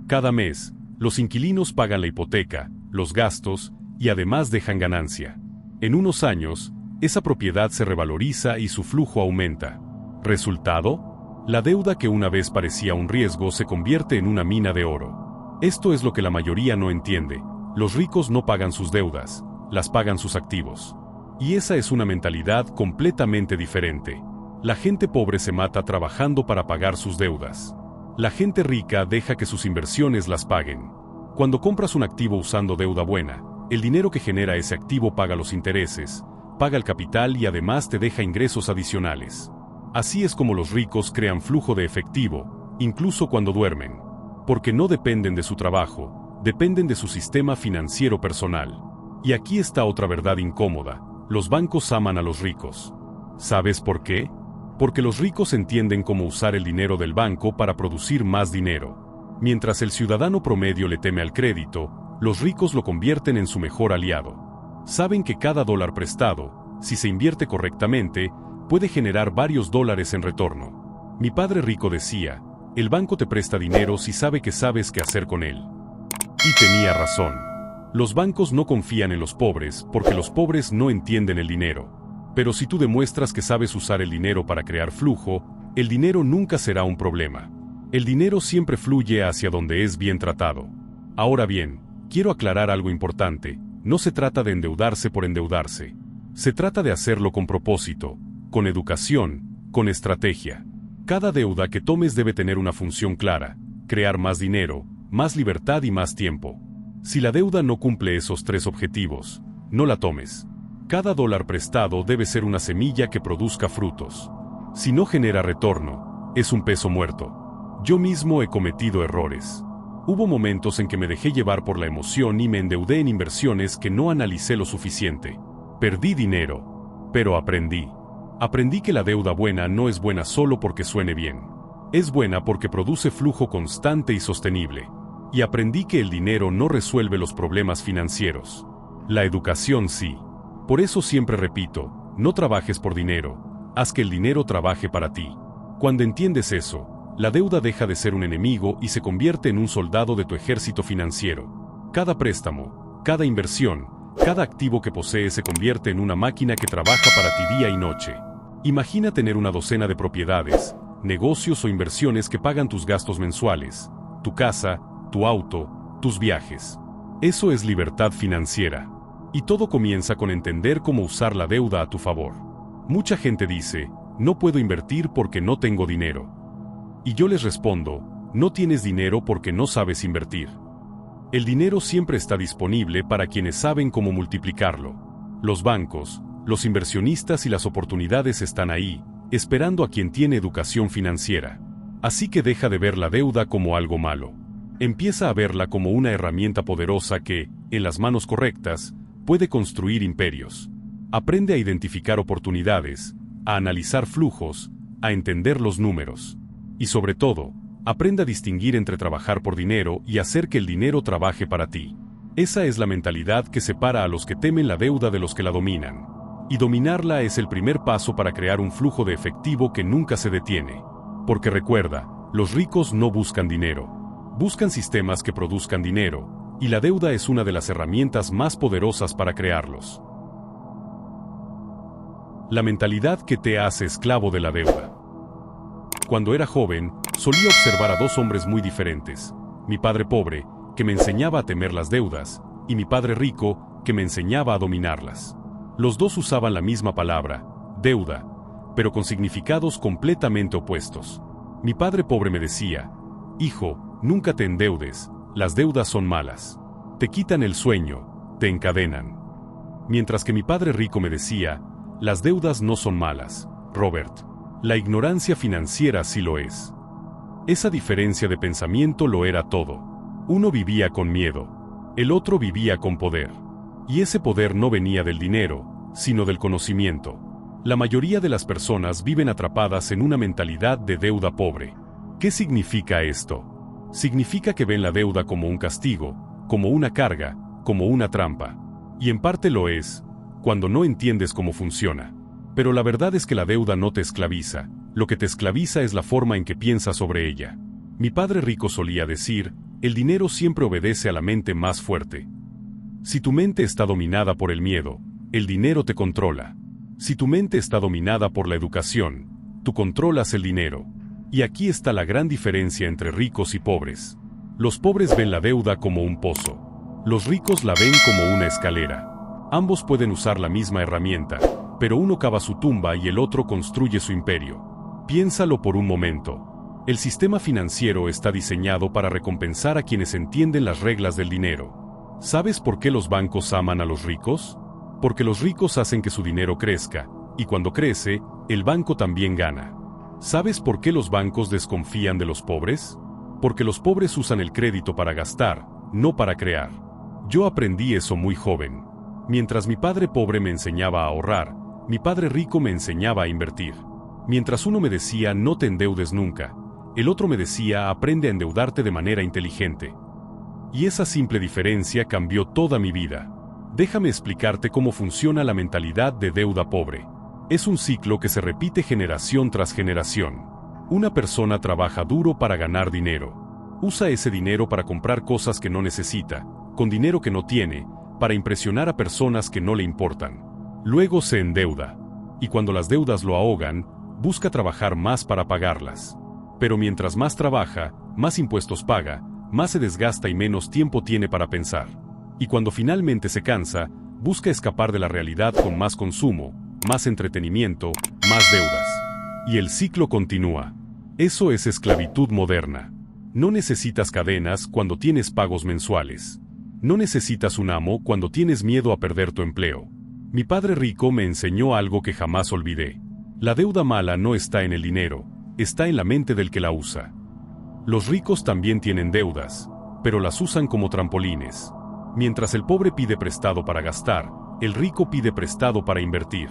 Cada mes, los inquilinos pagan la hipoteca, los gastos y además dejan ganancia. En unos años, esa propiedad se revaloriza y su flujo aumenta. ¿Resultado? La deuda que una vez parecía un riesgo se convierte en una mina de oro. Esto es lo que la mayoría no entiende. Los ricos no pagan sus deudas, las pagan sus activos. Y esa es una mentalidad completamente diferente. La gente pobre se mata trabajando para pagar sus deudas. La gente rica deja que sus inversiones las paguen. Cuando compras un activo usando deuda buena, el dinero que genera ese activo paga los intereses, paga el capital y además te deja ingresos adicionales. Así es como los ricos crean flujo de efectivo, incluso cuando duermen. Porque no dependen de su trabajo, dependen de su sistema financiero personal. Y aquí está otra verdad incómoda: los bancos aman a los ricos. ¿Sabes por qué? Porque los ricos entienden cómo usar el dinero del banco para producir más dinero. Mientras el ciudadano promedio le teme al crédito, los ricos lo convierten en su mejor aliado. Saben que cada dólar prestado, si se invierte correctamente, puede generar varios dólares en retorno. Mi padre rico decía: el banco te presta dinero si sabe que sabes qué hacer con él. Y tenía razón. Los bancos no confían en los pobres porque los pobres no entienden el dinero. Pero si tú demuestras que sabes usar el dinero para crear flujo, el dinero nunca será un problema. El dinero siempre fluye hacia donde es bien tratado. Ahora bien, quiero aclarar algo importante: no se trata de endeudarse por endeudarse. Se trata de hacerlo con propósito, con educación, con estrategia. Cada deuda que tomes debe tener una función clara: crear más dinero, más libertad y más tiempo. Si la deuda no cumple esos 3 objetivos, no la tomes. Cada dólar prestado debe ser una semilla que produzca frutos. Si no genera retorno, es un peso muerto. Yo mismo he cometido errores. Hubo momentos en que me dejé llevar por la emoción y me endeudé en inversiones que no analicé lo suficiente. Perdí dinero, pero aprendí. Aprendí que la deuda buena no es buena solo porque suene bien. Es buena porque produce flujo constante y sostenible. Y aprendí que el dinero no resuelve los problemas financieros. La educación sí. Por eso siempre repito: no trabajes por dinero, haz que el dinero trabaje para ti. Cuando entiendes eso, la deuda deja de ser un enemigo y se convierte en un soldado de tu ejército financiero. Cada préstamo, cada inversión, cada activo que posees se convierte en una máquina que trabaja para ti día y noche. Imagina tener una docena de propiedades, negocios o inversiones que pagan tus gastos mensuales, tu casa, tu auto, tus viajes. Eso es libertad financiera. Y todo comienza con entender cómo usar la deuda a tu favor. Mucha gente dice, no puedo invertir porque no tengo dinero. Y yo les respondo, no tienes dinero porque no sabes invertir. El dinero siempre está disponible para quienes saben cómo multiplicarlo. Los bancos, los inversionistas y las oportunidades están ahí, esperando a quien tiene educación financiera. Así que deja de ver la deuda como algo malo. Empieza a verla como una herramienta poderosa que, en las manos correctas, puede construir imperios. Aprende a identificar oportunidades, a analizar flujos, a entender los números. Y sobre todo, aprende a distinguir entre trabajar por dinero y hacer que el dinero trabaje para ti. Esa es la mentalidad que separa a los que temen la deuda de los que la dominan. Y dominarla es el primer paso para crear un flujo de efectivo que nunca se detiene. Porque recuerda, los ricos no buscan dinero. Buscan sistemas que produzcan dinero, y la deuda es una de las herramientas más poderosas para crearlos. La mentalidad que te hace esclavo de la deuda. Cuando era joven, solía observar a dos hombres muy diferentes. Mi padre pobre, que me enseñaba a temer las deudas, y mi padre rico, que me enseñaba a dominarlas. Los dos usaban la misma palabra, deuda, pero con significados completamente opuestos. Mi padre pobre me decía, hijo, nunca te endeudes, las deudas son malas. Te quitan el sueño, te encadenan. Mientras que mi padre rico me decía, las deudas no son malas, Robert. La ignorancia financiera sí lo es. Esa diferencia de pensamiento lo era todo. Uno vivía con miedo, el otro vivía con poder. Y ese poder no venía del dinero, sino del conocimiento. La mayoría de las personas viven atrapadas en una mentalidad de deuda pobre. ¿Qué significa esto? Significa que ven la deuda como un castigo, como una carga, como una trampa. Y en parte lo es, cuando no entiendes cómo funciona. Pero la verdad es que la deuda no te esclaviza, lo que te esclaviza es la forma en que piensas sobre ella. Mi padre rico solía decir, el dinero siempre obedece a la mente más fuerte. Si tu mente está dominada por el miedo, el dinero te controla. Si tu mente está dominada por la educación, tú controlas el dinero. Y aquí está la gran diferencia entre ricos y pobres. Los pobres ven la deuda como un pozo. Los ricos la ven como una escalera. Ambos pueden usar la misma herramienta, pero uno cava su tumba y el otro construye su imperio. Piénsalo por un momento. El sistema financiero está diseñado para recompensar a quienes entienden las reglas del dinero. ¿Sabes por qué los bancos aman a los ricos? Porque los ricos hacen que su dinero crezca, y cuando crece, el banco también gana. ¿Sabes por qué los bancos desconfían de los pobres? Porque los pobres usan el crédito para gastar, no para crear. Yo aprendí eso muy joven. Mientras mi padre pobre me enseñaba a ahorrar, mi padre rico me enseñaba a invertir. Mientras uno me decía no te endeudes nunca, el otro me decía aprende a endeudarte de manera inteligente. Y esa simple diferencia cambió toda mi vida. Déjame explicarte cómo funciona la mentalidad de deuda pobre. Es un ciclo que se repite generación tras generación. Una persona trabaja duro para ganar dinero. Usa ese dinero para comprar cosas que no necesita, con dinero que no tiene, para impresionar a personas que no le importan. Luego se endeuda. Y cuando las deudas lo ahogan, busca trabajar más para pagarlas. Pero mientras más trabaja, más impuestos paga, más se desgasta y menos tiempo tiene para pensar. Y cuando finalmente se cansa, busca escapar de la realidad con más consumo, más entretenimiento, más deudas. Y el ciclo continúa. Eso es esclavitud moderna. No necesitas cadenas cuando tienes pagos mensuales. No necesitas un amo cuando tienes miedo a perder tu empleo. Mi padre rico me enseñó algo que jamás olvidé. La deuda mala no está en el dinero, está en la mente del que la usa. Los ricos también tienen deudas, pero las usan como trampolines. Mientras el pobre pide prestado para gastar, el rico pide prestado para invertir.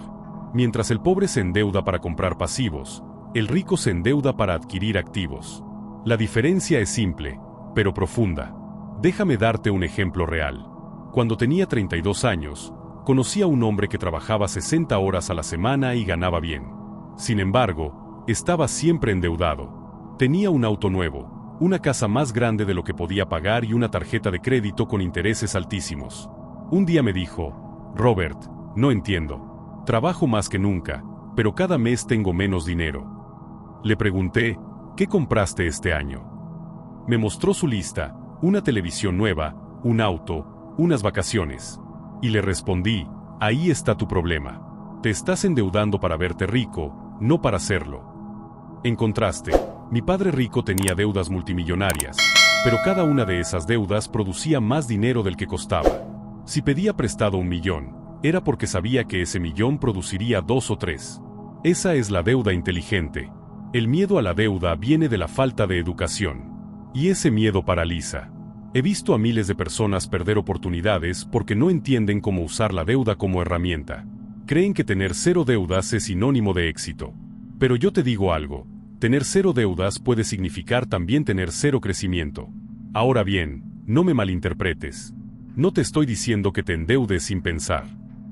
Mientras el pobre se endeuda para comprar pasivos, el rico se endeuda para adquirir activos. La diferencia es simple, pero profunda. Déjame darte un ejemplo real. Cuando tenía 32 años, conocí a un hombre que trabajaba 60 horas a la semana y ganaba bien. Sin embargo, estaba siempre endeudado. Tenía un auto nuevo, una casa más grande de lo que podía pagar y una tarjeta de crédito con intereses altísimos. Un día me dijo, Robert, no entiendo. Trabajo más que nunca, pero cada mes tengo menos dinero. Le pregunté, ¿qué compraste este año? Me mostró su lista, una televisión nueva, un auto, unas vacaciones. Y le respondí, ahí está tu problema. Te estás endeudando para verte rico, no para serlo. En contraste, mi padre rico tenía deudas multimillonarias, pero cada una de esas deudas producía más dinero del que costaba. Si pedía prestado 1 millón, era porque sabía que ese millón produciría 2 o 3. Esa es la deuda inteligente. El miedo a la deuda viene de la falta de educación. Y ese miedo paraliza. He visto a miles de personas perder oportunidades porque no entienden cómo usar la deuda como herramienta. Creen que tener 0 deudas es sinónimo de éxito. Pero yo te digo algo, tener 0 deudas puede significar también tener 0 crecimiento. Ahora bien, no me malinterpretes. No te estoy diciendo que te endeudes sin pensar.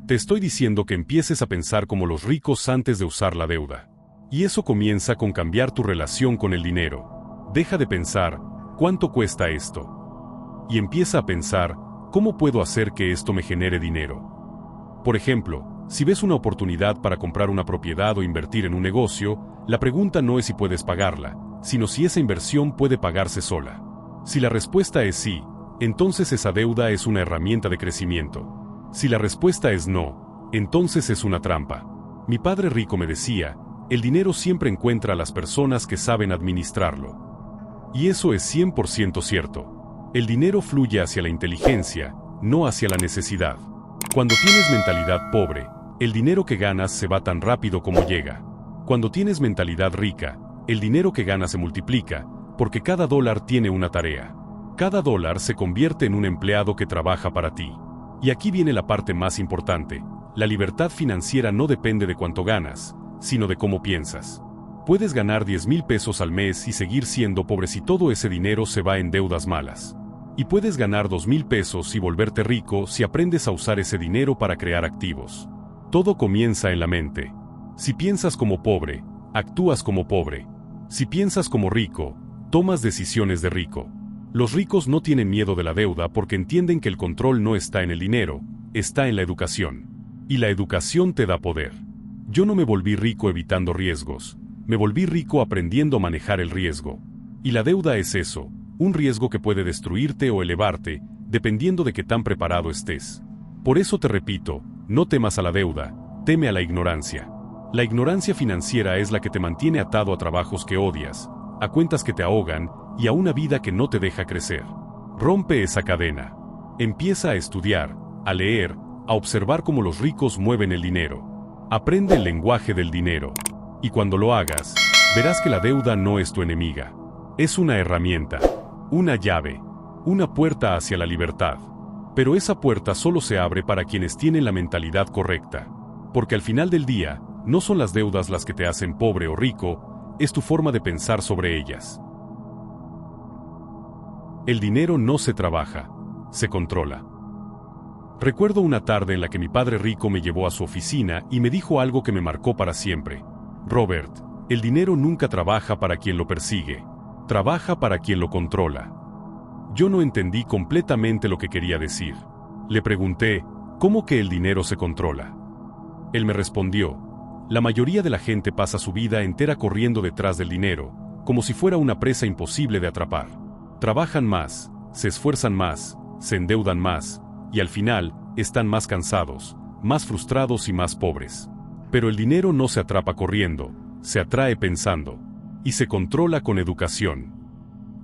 Te estoy diciendo que empieces a pensar como los ricos antes de usar la deuda. Y eso comienza con cambiar tu relación con el dinero. Deja de pensar, ¿cuánto cuesta esto? Y empieza a pensar, ¿cómo puedo hacer que esto me genere dinero? Por ejemplo, si ves una oportunidad para comprar una propiedad o invertir en un negocio, la pregunta no es si puedes pagarla, sino si esa inversión puede pagarse sola. Si la respuesta es sí, entonces esa deuda es una herramienta de crecimiento. Si la respuesta es no, entonces es una trampa. Mi padre rico me decía, el dinero siempre encuentra a las personas que saben administrarlo. Y eso es 100% cierto. El dinero fluye hacia la inteligencia, no hacia la necesidad. Cuando tienes mentalidad pobre, el dinero que ganas se va tan rápido como llega. Cuando tienes mentalidad rica, el dinero que ganas se multiplica, porque cada dólar tiene una tarea. Cada dólar se convierte en un empleado que trabaja para ti. Y aquí viene la parte más importante. La libertad financiera no depende de cuánto ganas, sino de cómo piensas. Puedes ganar 10,000 pesos al mes y seguir siendo pobre si todo ese dinero se va en deudas malas. Y puedes ganar 2,000 pesos y volverte rico si aprendes a usar ese dinero para crear activos. Todo comienza en la mente. Si piensas como pobre, actúas como pobre. Si piensas como rico, tomas decisiones de rico. Los ricos no tienen miedo de la deuda porque entienden que el control no está en el dinero, está en la educación. Y la educación te da poder. Yo no me volví rico evitando riesgos, me volví rico aprendiendo a manejar el riesgo. Y la deuda es eso, un riesgo que puede destruirte o elevarte, dependiendo de qué tan preparado estés. Por eso te repito, no temas a la deuda, teme a la ignorancia. La ignorancia financiera es la que te mantiene atado a trabajos que odias, a cuentas que te ahogan y a una vida que no te deja crecer. Rompe esa cadena. Empieza a estudiar, a leer, a observar cómo los ricos mueven el dinero. Aprende el lenguaje del dinero. Y cuando lo hagas, verás que la deuda no es tu enemiga. Es una herramienta, una llave, una puerta hacia la libertad. Pero esa puerta solo se abre para quienes tienen la mentalidad correcta. Porque al final del día, no son las deudas las que te hacen pobre o rico, es tu forma de pensar sobre ellas. El dinero no se trabaja, se controla. Recuerdo una tarde en la que mi padre rico me llevó a su oficina y me dijo algo que me marcó para siempre. Robert, el dinero nunca trabaja para quien lo persigue, trabaja para quien lo controla. Yo no entendí completamente lo que quería decir. Le pregunté, ¿cómo que el dinero se controla? Él me respondió, la mayoría de la gente pasa su vida entera corriendo detrás del dinero, como si fuera una presa imposible de atrapar. Trabajan más, se esfuerzan más, se endeudan más, y al final, están más cansados, más frustrados y más pobres. Pero el dinero no se atrapa corriendo, se atrae pensando, y se controla con educación.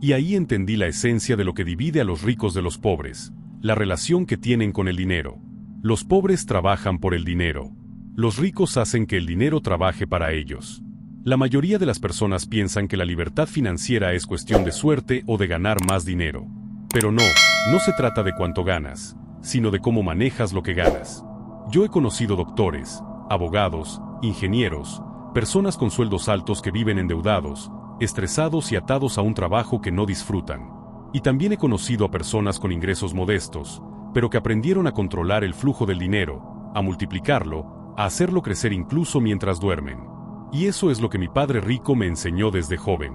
Y ahí entendí la esencia de lo que divide a los ricos de los pobres, la relación que tienen con el dinero. Los pobres trabajan por el dinero. Los ricos hacen que el dinero trabaje para ellos. La mayoría de las personas piensan que la libertad financiera es cuestión de suerte o de ganar más dinero. Pero no se trata de cuánto ganas, sino de cómo manejas lo que ganas. Yo he conocido doctores, abogados, ingenieros, personas con sueldos altos que viven endeudados, estresados y atados a un trabajo que no disfrutan. Y también he conocido a personas con ingresos modestos, pero que aprendieron a controlar el flujo del dinero, a multiplicarlo, a hacerlo crecer incluso mientras duermen. Y eso es lo que mi padre rico me enseñó desde joven.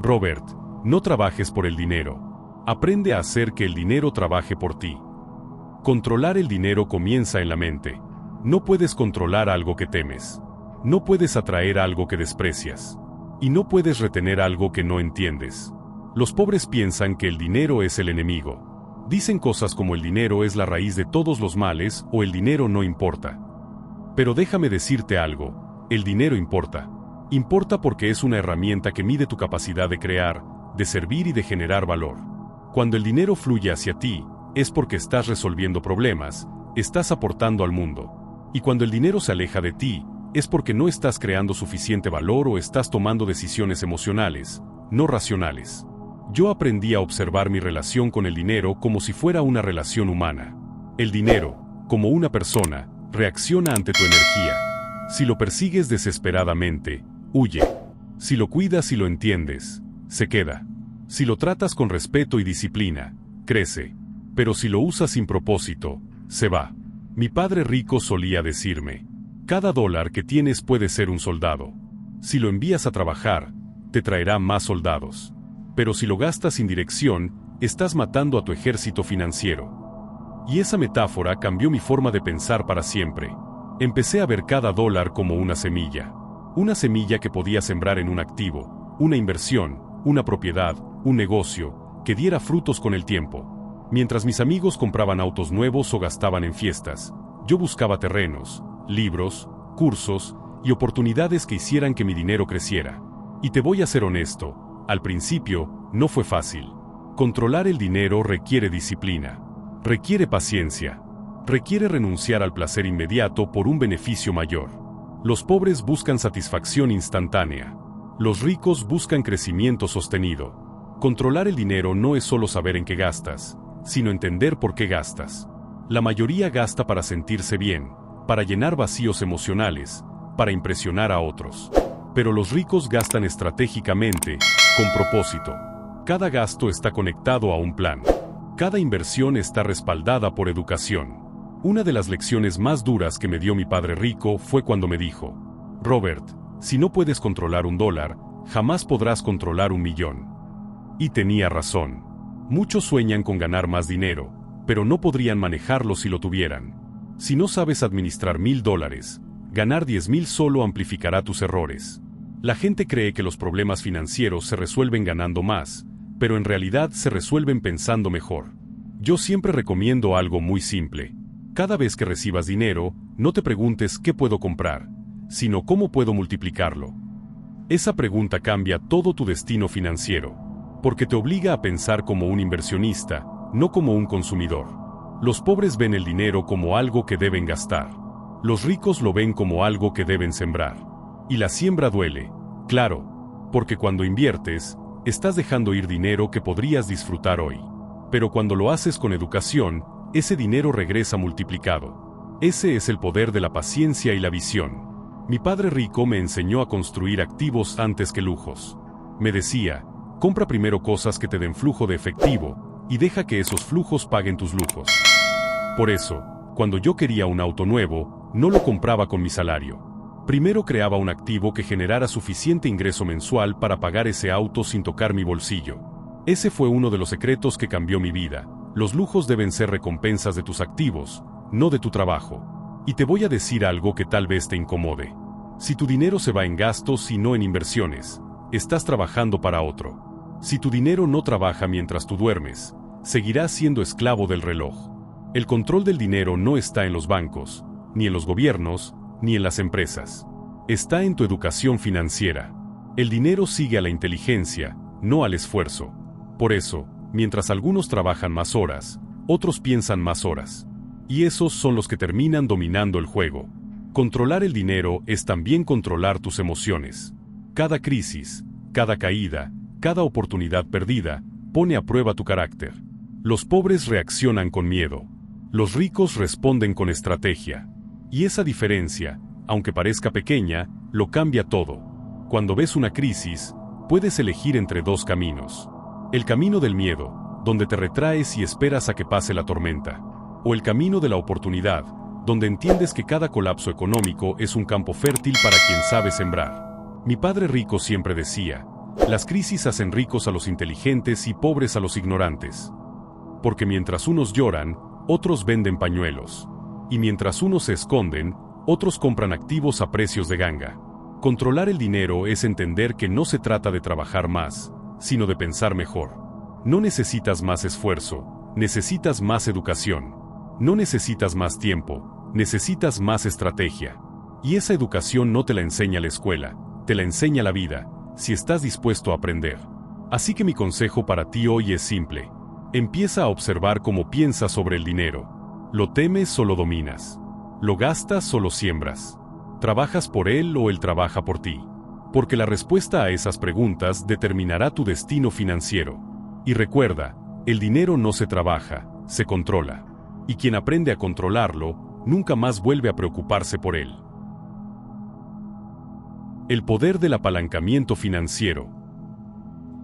Robert, no trabajes por el dinero. Aprende a hacer que el dinero trabaje por ti. Controlar el dinero comienza en la mente. No puedes controlar algo que temes. No puedes atraer algo que desprecias. Y no puedes retener algo que no entiendes. Los pobres piensan que el dinero es el enemigo. Dicen cosas como el dinero es la raíz de todos los males o el dinero no importa. Pero déjame decirte algo, el dinero importa. Importa porque es una herramienta que mide tu capacidad de crear, de servir y de generar valor. Cuando el dinero fluye hacia ti, es porque estás resolviendo problemas, estás aportando al mundo. Y cuando el dinero se aleja de ti, es porque no estás creando suficiente valor o estás tomando decisiones emocionales, no racionales. Yo aprendí a observar mi relación con el dinero como si fuera una relación humana. El dinero, como una persona, reacciona ante tu energía. Si lo persigues desesperadamente, huye. Si lo cuidas y lo entiendes, se queda. Si lo tratas con respeto y disciplina, crece. Pero si lo usas sin propósito, se va. Mi padre rico solía decirme, cada dólar que tienes puede ser un soldado. Si lo envías a trabajar, te traerá más soldados. Pero si lo gastas sin dirección, estás matando a tu ejército financiero. Y esa metáfora cambió mi forma de pensar para siempre. Empecé a ver cada dólar como una semilla que podía sembrar en un activo, una inversión, una propiedad, un negocio, que diera frutos con el tiempo. Mientras mis amigos compraban autos nuevos o gastaban en fiestas, yo buscaba terrenos, libros, cursos y oportunidades que hicieran que mi dinero creciera. Y te voy a ser honesto, al principio, no fue fácil. Controlar el dinero requiere disciplina, requiere paciencia, requiere renunciar al placer inmediato por un beneficio mayor. Los pobres buscan satisfacción instantánea. Los ricos buscan crecimiento sostenido. Controlar el dinero no es solo saber en qué gastas, sino entender por qué gastas. La mayoría gasta para sentirse bien, para llenar vacíos emocionales, para impresionar a otros. Pero los ricos gastan estratégicamente, con propósito. Cada gasto está conectado a un plan. Cada inversión está respaldada por educación. Una de las lecciones más duras que me dio mi padre rico fue cuando me dijo, Robert, si no puedes controlar un dólar, jamás podrás controlar 1.000.000. Y tenía razón. Muchos sueñan con ganar más dinero, pero no podrían manejarlo si lo tuvieran. Si no sabes administrar $1.000, ganar 10.000 solo amplificará tus errores. La gente cree que los problemas financieros se resuelven ganando más, pero en realidad se resuelven pensando mejor. Yo siempre recomiendo algo muy simple. Cada vez que recibas dinero, no te preguntes qué puedo comprar, sino cómo puedo multiplicarlo. Esa pregunta cambia todo tu destino financiero, porque te obliga a pensar como un inversionista, no como un consumidor. Los pobres ven el dinero como algo que deben gastar. Los ricos lo ven como algo que deben sembrar. Y la siembra duele, claro, porque cuando inviertes, estás dejando ir dinero que podrías disfrutar hoy. Pero cuando lo haces con educación, ese dinero regresa multiplicado. Ese es el poder de la paciencia y la visión. Mi padre rico me enseñó a construir activos antes que lujos. Me decía, compra primero cosas que te den flujo de efectivo, y deja que esos flujos paguen tus lujos. Por eso, cuando yo quería un auto nuevo, no lo compraba con mi salario. Primero creaba un activo que generara suficiente ingreso mensual para pagar ese auto sin tocar mi bolsillo. Ese fue uno de los secretos que cambió mi vida. Los lujos deben ser recompensas de tus activos, no de tu trabajo. Y te voy a decir algo que tal vez te incomode. Si tu dinero se va en gastos y no en inversiones, estás trabajando para otro. Si tu dinero no trabaja mientras tú duermes, seguirás siendo esclavo del reloj. El control del dinero no está en los bancos, ni en los gobiernos, ni en las empresas. Está en tu educación financiera. El dinero sigue a la inteligencia, no al esfuerzo. Por eso, mientras algunos trabajan más horas, otros piensan más horas. Y esos son los que terminan dominando el juego. Controlar el dinero es también controlar tus emociones. Cada crisis, cada caída, cada oportunidad perdida, pone a prueba tu carácter. Los pobres reaccionan con miedo. Los ricos responden con estrategia. Y esa diferencia, aunque parezca pequeña, lo cambia todo. Cuando ves una crisis, puedes elegir entre dos caminos. El camino del miedo, donde te retraes y esperas a que pase la tormenta. O el camino de la oportunidad, donde entiendes que cada colapso económico es un campo fértil para quien sabe sembrar. Mi padre rico siempre decía, las crisis hacen ricos a los inteligentes y pobres a los ignorantes. Porque mientras unos lloran, otros venden pañuelos. Y mientras unos se esconden, otros compran activos a precios de ganga. Controlar el dinero es entender que no se trata de trabajar más, sino de pensar mejor. No necesitas más esfuerzo, necesitas más educación. No necesitas más tiempo, necesitas más estrategia. Y esa educación no te la enseña la escuela, te la enseña la vida, si estás dispuesto a aprender. Así que mi consejo para ti hoy es simple. Empieza a observar cómo piensas sobre el dinero. ¿Lo temes o lo dominas? ¿Lo gastas o lo siembras? ¿Trabajas por él o él trabaja por ti? Porque la respuesta a esas preguntas determinará tu destino financiero. Y recuerda, el dinero no se trabaja, se controla. Y quien aprende a controlarlo, nunca más vuelve a preocuparse por él. El poder del apalancamiento financiero.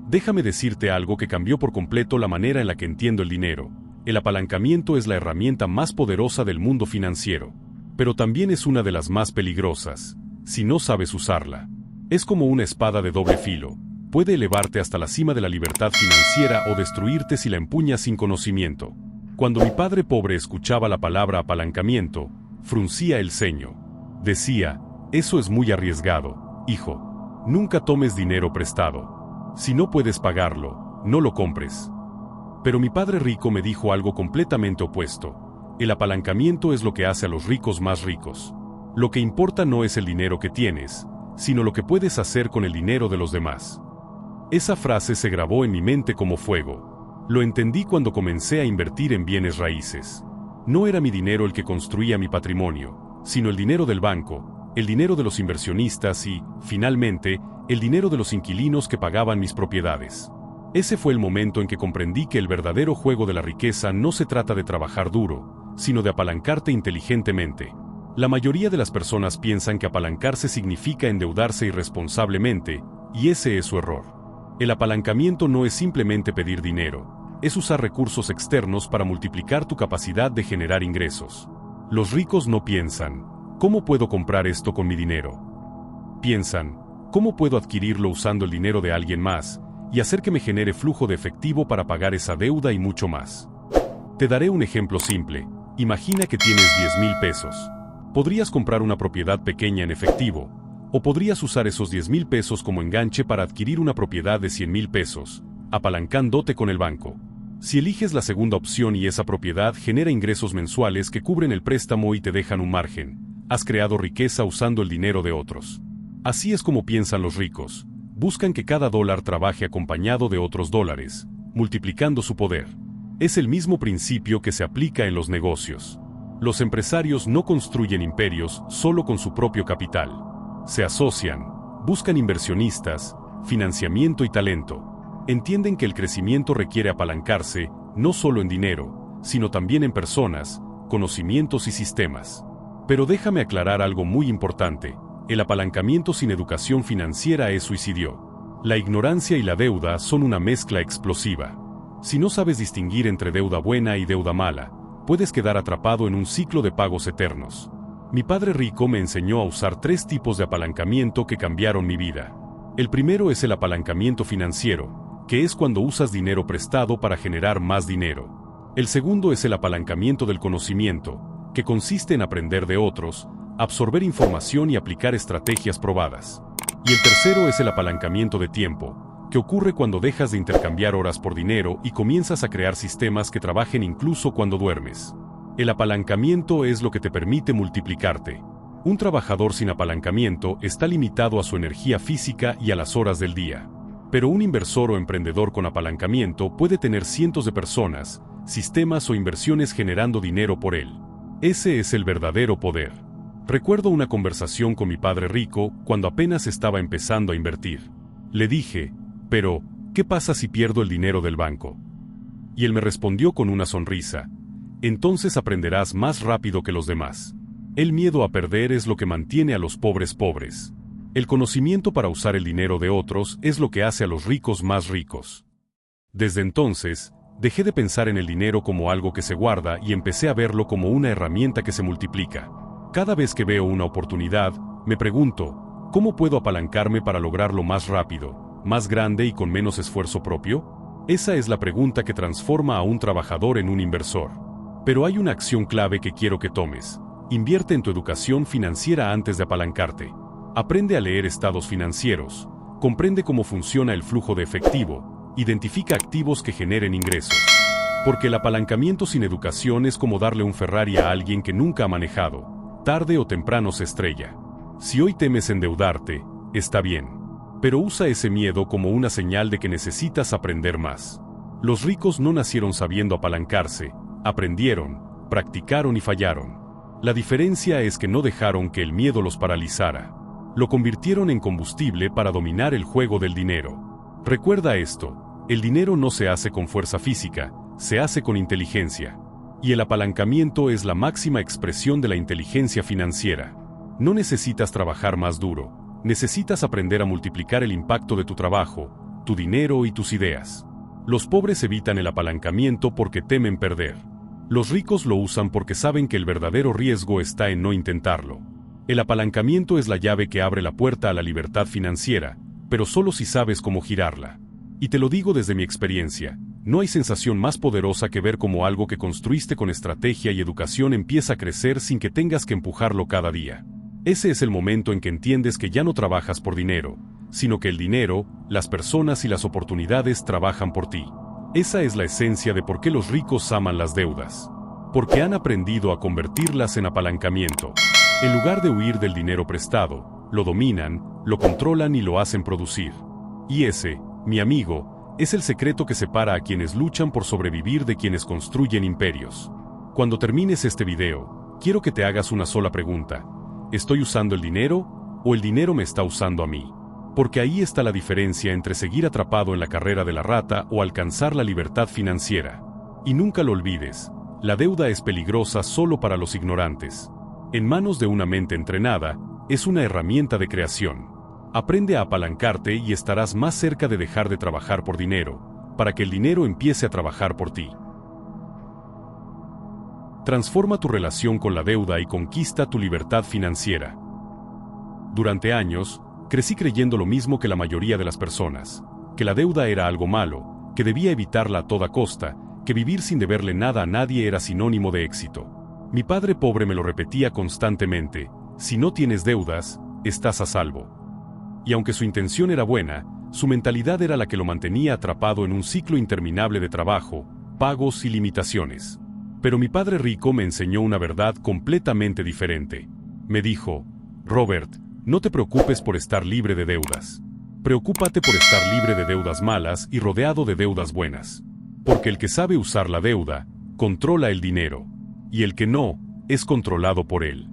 Déjame decirte algo que cambió por completo la manera en la que entiendo el dinero. El apalancamiento es la herramienta más poderosa del mundo financiero, pero también es una de las más peligrosas, si no sabes usarla. Es como una espada de doble filo, puede elevarte hasta la cima de la libertad financiera o destruirte si la empuñas sin conocimiento. Cuando mi padre pobre escuchaba la palabra apalancamiento, fruncía el ceño. Decía, eso es muy arriesgado, hijo. Nunca tomes dinero prestado. Si no puedes pagarlo, no lo compres. Pero mi padre rico me dijo algo completamente opuesto. El apalancamiento es lo que hace a los ricos más ricos. Lo que importa no es el dinero que tienes, sino lo que puedes hacer con el dinero de los demás. Esa frase se grabó en mi mente como fuego. Lo entendí cuando comencé a invertir en bienes raíces. No era mi dinero el que construía mi patrimonio, sino el dinero del banco, el dinero de los inversionistas y, finalmente, el dinero de los inquilinos que pagaban mis propiedades. Ese fue el momento en que comprendí que el verdadero juego de la riqueza no se trata de trabajar duro, sino de apalancarte inteligentemente. La mayoría de las personas piensan que apalancarse significa endeudarse irresponsablemente, y ese es su error. El apalancamiento no es simplemente pedir dinero, es usar recursos externos para multiplicar tu capacidad de generar ingresos. Los ricos no piensan, ¿cómo puedo comprar esto con mi dinero? Piensan, ¿cómo puedo adquirirlo usando el dinero de alguien más y hacer que me genere flujo de efectivo para pagar esa deuda y mucho más? Te daré un ejemplo simple. Imagina que tienes 10,000 pesos. Podrías comprar una propiedad pequeña en efectivo, o podrías usar esos 10,000 pesos como enganche para adquirir una propiedad de 100,000 pesos, apalancándote con el banco. Si eliges la segunda opción y esa propiedad genera ingresos mensuales que cubren el préstamo y te dejan un margen, has creado riqueza usando el dinero de otros. Así es como piensan los ricos. Buscan que cada dólar trabaje acompañado de otros dólares, multiplicando su poder. Es el mismo principio que se aplica en los negocios. Los empresarios no construyen imperios solo con su propio capital. Se asocian, buscan inversionistas, financiamiento y talento. Entienden que el crecimiento requiere apalancarse, no solo en dinero, sino también en personas, conocimientos y sistemas. Pero déjame aclarar algo muy importante. El apalancamiento sin educación financiera es suicidio. La ignorancia y la deuda son una mezcla explosiva. Si no sabes distinguir entre deuda buena y deuda mala, puedes quedar atrapado en un ciclo de pagos eternos. Mi padre rico me enseñó a usar 3 tipos de apalancamiento que cambiaron mi vida. El primero es el apalancamiento financiero, que es cuando usas dinero prestado para generar más dinero. El segundo es el apalancamiento del conocimiento, que consiste en aprender de otros, absorber información y aplicar estrategias probadas. Y el tercero es el apalancamiento de tiempo, que ocurre cuando dejas de intercambiar horas por dinero y comienzas a crear sistemas que trabajen incluso cuando duermes. El apalancamiento es lo que te permite multiplicarte. Un trabajador sin apalancamiento está limitado a su energía física y a las horas del día. Pero un inversor o emprendedor con apalancamiento puede tener cientos de personas, sistemas o inversiones generando dinero por él. Ese es el verdadero poder. Recuerdo una conversación con mi padre rico cuando apenas estaba empezando a invertir. Le dije, pero, ¿qué pasa si pierdo el dinero del banco? Y él me respondió con una sonrisa, entonces aprenderás más rápido que los demás. El miedo a perder es lo que mantiene a los pobres pobres. El conocimiento para usar el dinero de otros es lo que hace a los ricos más ricos. Desde entonces, dejé de pensar en el dinero como algo que se guarda y empecé a verlo como una herramienta que se multiplica. Cada vez que veo una oportunidad, me pregunto, ¿cómo puedo apalancarme para lograrlo más rápido, más grande y con menos esfuerzo propio? Esa es la pregunta que transforma a un trabajador en un inversor. Pero hay una acción clave que quiero que tomes. Invierte en tu educación financiera antes de apalancarte. Aprende a leer estados financieros, Comprende cómo funciona el flujo de efectivo, identifica activos que generen ingresos. Porque el apalancamiento sin educación es como darle un Ferrari a alguien que nunca ha manejado. Tarde o temprano se estrella. Si hoy temes endeudarte, está bien. Pero usa ese miedo como una señal de que necesitas aprender más. Los ricos no nacieron sabiendo apalancarse, aprendieron, practicaron y fallaron. La diferencia es que no dejaron que el miedo los paralizara. Lo convirtieron en combustible para dominar el juego del dinero. Recuerda esto, el dinero no se hace con fuerza física, se hace con inteligencia. Y el apalancamiento es la máxima expresión de la inteligencia financiera. No necesitas trabajar más duro, necesitas aprender a multiplicar el impacto de tu trabajo, tu dinero y tus ideas. Los pobres evitan el apalancamiento porque temen perder. Los ricos lo usan porque saben que el verdadero riesgo está en no intentarlo. El apalancamiento es la llave que abre la puerta a la libertad financiera, pero solo si sabes cómo girarla. Y te lo digo desde mi experiencia, no hay sensación más poderosa que ver cómo algo que construiste con estrategia y educación empieza a crecer sin que tengas que empujarlo cada día. Ese es el momento en que entiendes que ya no trabajas por dinero, sino que el dinero, las personas y las oportunidades trabajan por ti. Esa es la esencia de por qué los ricos aman las deudas. Porque han aprendido a convertirlas en apalancamiento. En lugar de huir del dinero prestado, lo dominan, lo controlan y lo hacen producir. Y ese, mi amigo, es el secreto que separa a quienes luchan por sobrevivir de quienes construyen imperios. Cuando termines este video, quiero que te hagas una sola pregunta. ¿Estoy usando el dinero o el dinero me está usando a mí? Porque ahí está la diferencia entre seguir atrapado en la carrera de la rata o alcanzar la libertad financiera. Y nunca lo olvides, la deuda es peligrosa solo para los ignorantes. En manos de una mente entrenada, es una herramienta de creación. Aprende a apalancarte y estarás más cerca de dejar de trabajar por dinero, para que el dinero empiece a trabajar por ti. Transforma tu relación con la deuda y conquista tu libertad financiera. Durante años, crecí creyendo lo mismo que la mayoría de las personas, que la deuda era algo malo, que debía evitarla a toda costa, que vivir sin deberle nada a nadie era sinónimo de éxito. Mi padre pobre me lo repetía constantemente, si no tienes deudas, estás a salvo. Y aunque su intención era buena, su mentalidad era la que lo mantenía atrapado en un ciclo interminable de trabajo, pagos y limitaciones. Pero mi padre rico me enseñó una verdad completamente diferente. Me dijo, Robert, no te preocupes por estar libre de deudas. Preocúpate por estar libre de deudas malas y rodeado de deudas buenas. Porque el que sabe usar la deuda, controla el dinero. Y el que no, es controlado por él.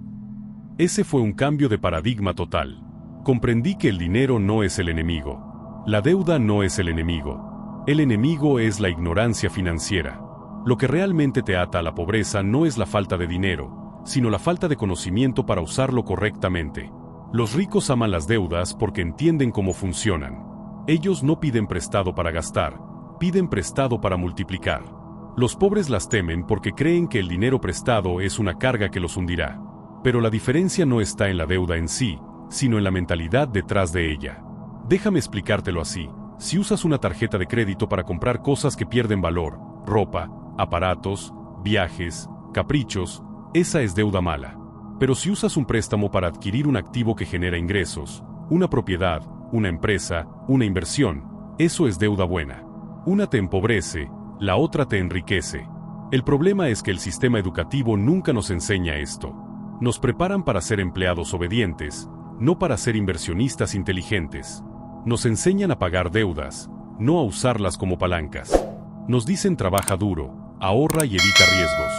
Ese fue un cambio de paradigma total. Comprendí que el dinero no es el enemigo. La deuda no es el enemigo. El enemigo es la ignorancia financiera. Lo que realmente te ata a la pobreza no es la falta de dinero, sino la falta de conocimiento para usarlo correctamente. Los ricos aman las deudas porque entienden cómo funcionan. Ellos no piden prestado para gastar, piden prestado para multiplicar. Los pobres las temen porque creen que el dinero prestado es una carga que los hundirá. Pero la diferencia no está en la deuda en sí, sino en la mentalidad detrás de ella. Déjame explicártelo así. Si usas una tarjeta de crédito para comprar cosas que pierden valor, ropa, aparatos, viajes, caprichos, esa es deuda mala. Pero si usas un préstamo para adquirir un activo que genera ingresos, una propiedad, una empresa, una inversión, eso es deuda buena. Una te empobrece, la otra te enriquece. El problema es que el sistema educativo nunca nos enseña esto. Nos preparan para ser empleados obedientes, no para ser inversionistas inteligentes. Nos enseñan a pagar deudas, no a usarlas como palancas. Nos dicen trabaja duro, ahorra y evita riesgos.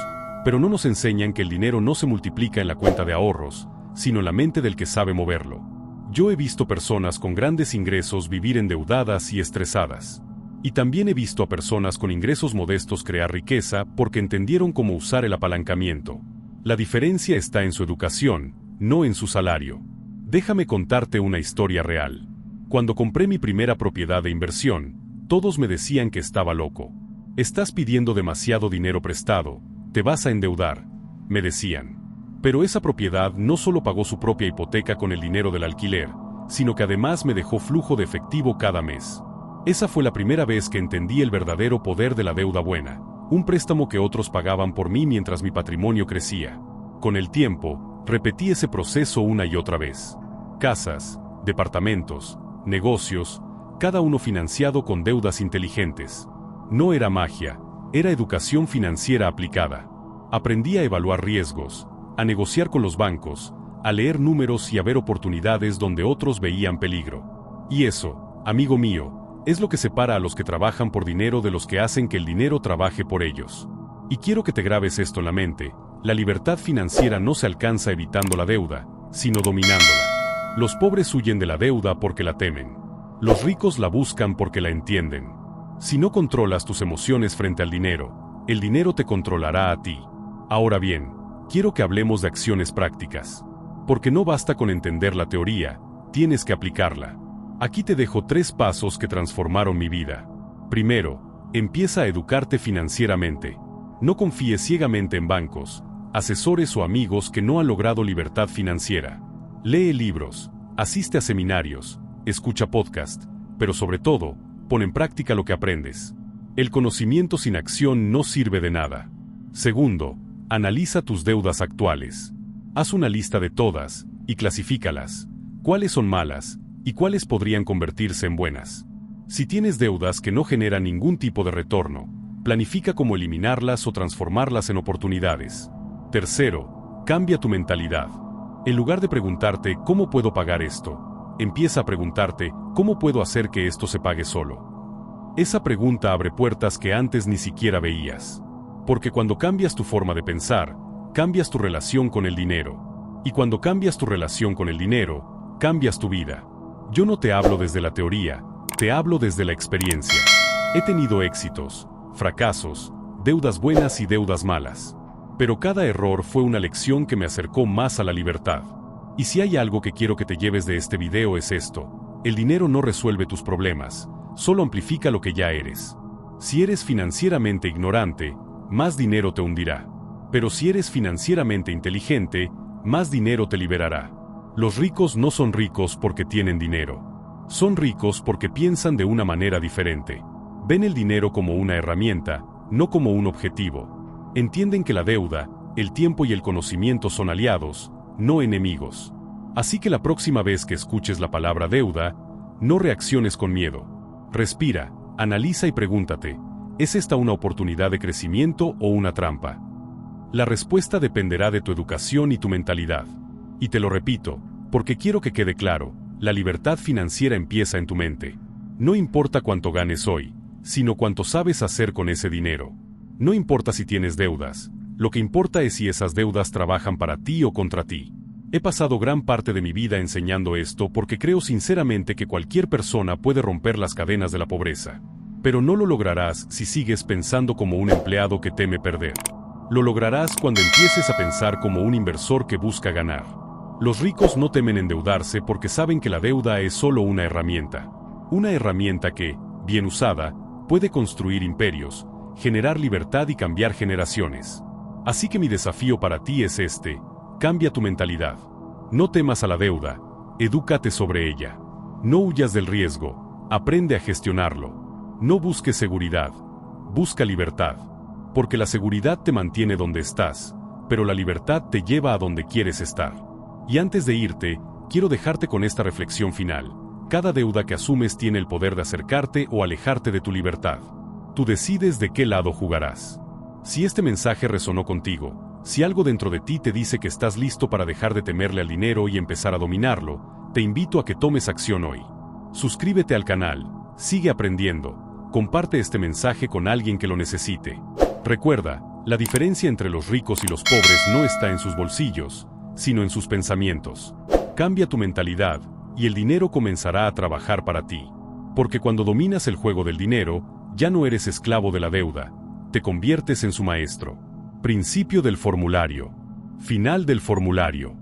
Pero no nos enseñan que el dinero no se multiplica en la cuenta de ahorros, sino en la mente del que sabe moverlo. Yo he visto personas con grandes ingresos vivir endeudadas y estresadas. Y también he visto a personas con ingresos modestos crear riqueza porque entendieron cómo usar el apalancamiento. La diferencia está en su educación, no en su salario. Déjame contarte una historia real. Cuando compré mi primera propiedad de inversión, todos me decían que estaba loco. Estás pidiendo demasiado dinero prestado, te vas a endeudar, me decían. Pero esa propiedad no solo pagó su propia hipoteca con el dinero del alquiler, sino que además me dejó flujo de efectivo cada mes. Esa fue la primera vez que entendí el verdadero poder de la deuda buena, un préstamo que otros pagaban por mí mientras mi patrimonio crecía. Con el tiempo, repetí ese proceso una y otra vez. Casas, departamentos, negocios, cada uno financiado con deudas inteligentes. No era magia, era educación financiera aplicada. Aprendí a evaluar riesgos, a negociar con los bancos, a leer números y a ver oportunidades donde otros veían peligro. Y eso, amigo mío, es lo que separa a los que trabajan por dinero de los que hacen que el dinero trabaje por ellos. Y quiero que te grabes esto en la mente: la libertad financiera no se alcanza evitando la deuda, sino dominándola. Los pobres huyen de la deuda porque la temen. Los ricos la buscan porque la entienden. Si no controlas tus emociones frente al dinero, el dinero te controlará a ti. Ahora bien, quiero que hablemos de acciones prácticas. Porque no basta con entender la teoría, tienes que aplicarla. Aquí te dejo 3 pasos que transformaron mi vida. Primero, empieza a educarte financieramente. No confíes ciegamente en bancos, asesores o amigos que no han logrado libertad financiera. Lee libros, asiste a seminarios, escucha podcast, pero sobre todo, pon en práctica lo que aprendes. El conocimiento sin acción no sirve de nada. Segundo, analiza tus deudas actuales. Haz una lista de todas y clasifícalas. ¿Cuáles son malas y cuáles podrían convertirse en buenas? Si tienes deudas que no generan ningún tipo de retorno, planifica cómo eliminarlas o transformarlas en oportunidades. Tercero, cambia tu mentalidad. En lugar de preguntarte ¿cómo puedo pagar esto?, empieza a preguntarte ¿cómo puedo hacer que esto se pague solo? Esa pregunta abre puertas que antes ni siquiera veías. Porque cuando cambias tu forma de pensar, cambias tu relación con el dinero. Y cuando cambias tu relación con el dinero, cambias tu vida. Yo no te hablo desde la teoría, te hablo desde la experiencia. He tenido éxitos, fracasos, deudas buenas y deudas malas. Pero cada error fue una lección que me acercó más a la libertad. Y si hay algo que quiero que te lleves de este video es esto: el dinero no resuelve tus problemas, solo amplifica lo que ya eres. Si eres financieramente ignorante, más dinero te hundirá. Pero si eres financieramente inteligente, más dinero te liberará. Los ricos no son ricos porque tienen dinero. Son ricos porque piensan de una manera diferente. Ven el dinero como una herramienta, no como un objetivo. Entienden que la deuda, el tiempo y el conocimiento son aliados, no enemigos. Así que la próxima vez que escuches la palabra deuda, no reacciones con miedo. Respira, analiza y pregúntate: ¿es esta una oportunidad de crecimiento o una trampa? La respuesta dependerá de tu educación y tu mentalidad. Y te lo repito, porque quiero que quede claro: la libertad financiera empieza en tu mente. No importa cuánto ganes hoy, sino cuánto sabes hacer con ese dinero. No importa si tienes deudas, lo que importa es si esas deudas trabajan para ti o contra ti. He pasado gran parte de mi vida enseñando esto porque creo sinceramente que cualquier persona puede romper las cadenas de la pobreza. Pero no lo lograrás si sigues pensando como un empleado que teme perder. Lo lograrás cuando empieces a pensar como un inversor que busca ganar. Los ricos no temen endeudarse porque saben que la deuda es solo una herramienta. Una herramienta que, bien usada, puede construir imperios, generar libertad y cambiar generaciones. Así que mi desafío para ti es este: cambia tu mentalidad. No temas a la deuda, edúcate sobre ella. No huyas del riesgo, aprende a gestionarlo. No busques seguridad, busca libertad. Porque la seguridad te mantiene donde estás, pero la libertad te lleva a donde quieres estar. Y antes de irte, quiero dejarte con esta reflexión final: cada deuda que asumes tiene el poder de acercarte o alejarte de tu libertad. Tú decides de qué lado jugarás. Si este mensaje resonó contigo, si algo dentro de ti te dice que estás listo para dejar de temerle al dinero y empezar a dominarlo, te invito a que tomes acción hoy. Suscríbete al canal, sigue aprendiendo, comparte este mensaje con alguien que lo necesite. Recuerda, la diferencia entre los ricos y los pobres no está en sus bolsillos, sino en sus pensamientos. Cambia tu mentalidad, y el dinero comenzará a trabajar para ti. Porque cuando dominas el juego del dinero, ya no eres esclavo de la deuda, te conviertes en su maestro. Principio del formulario. Final del formulario.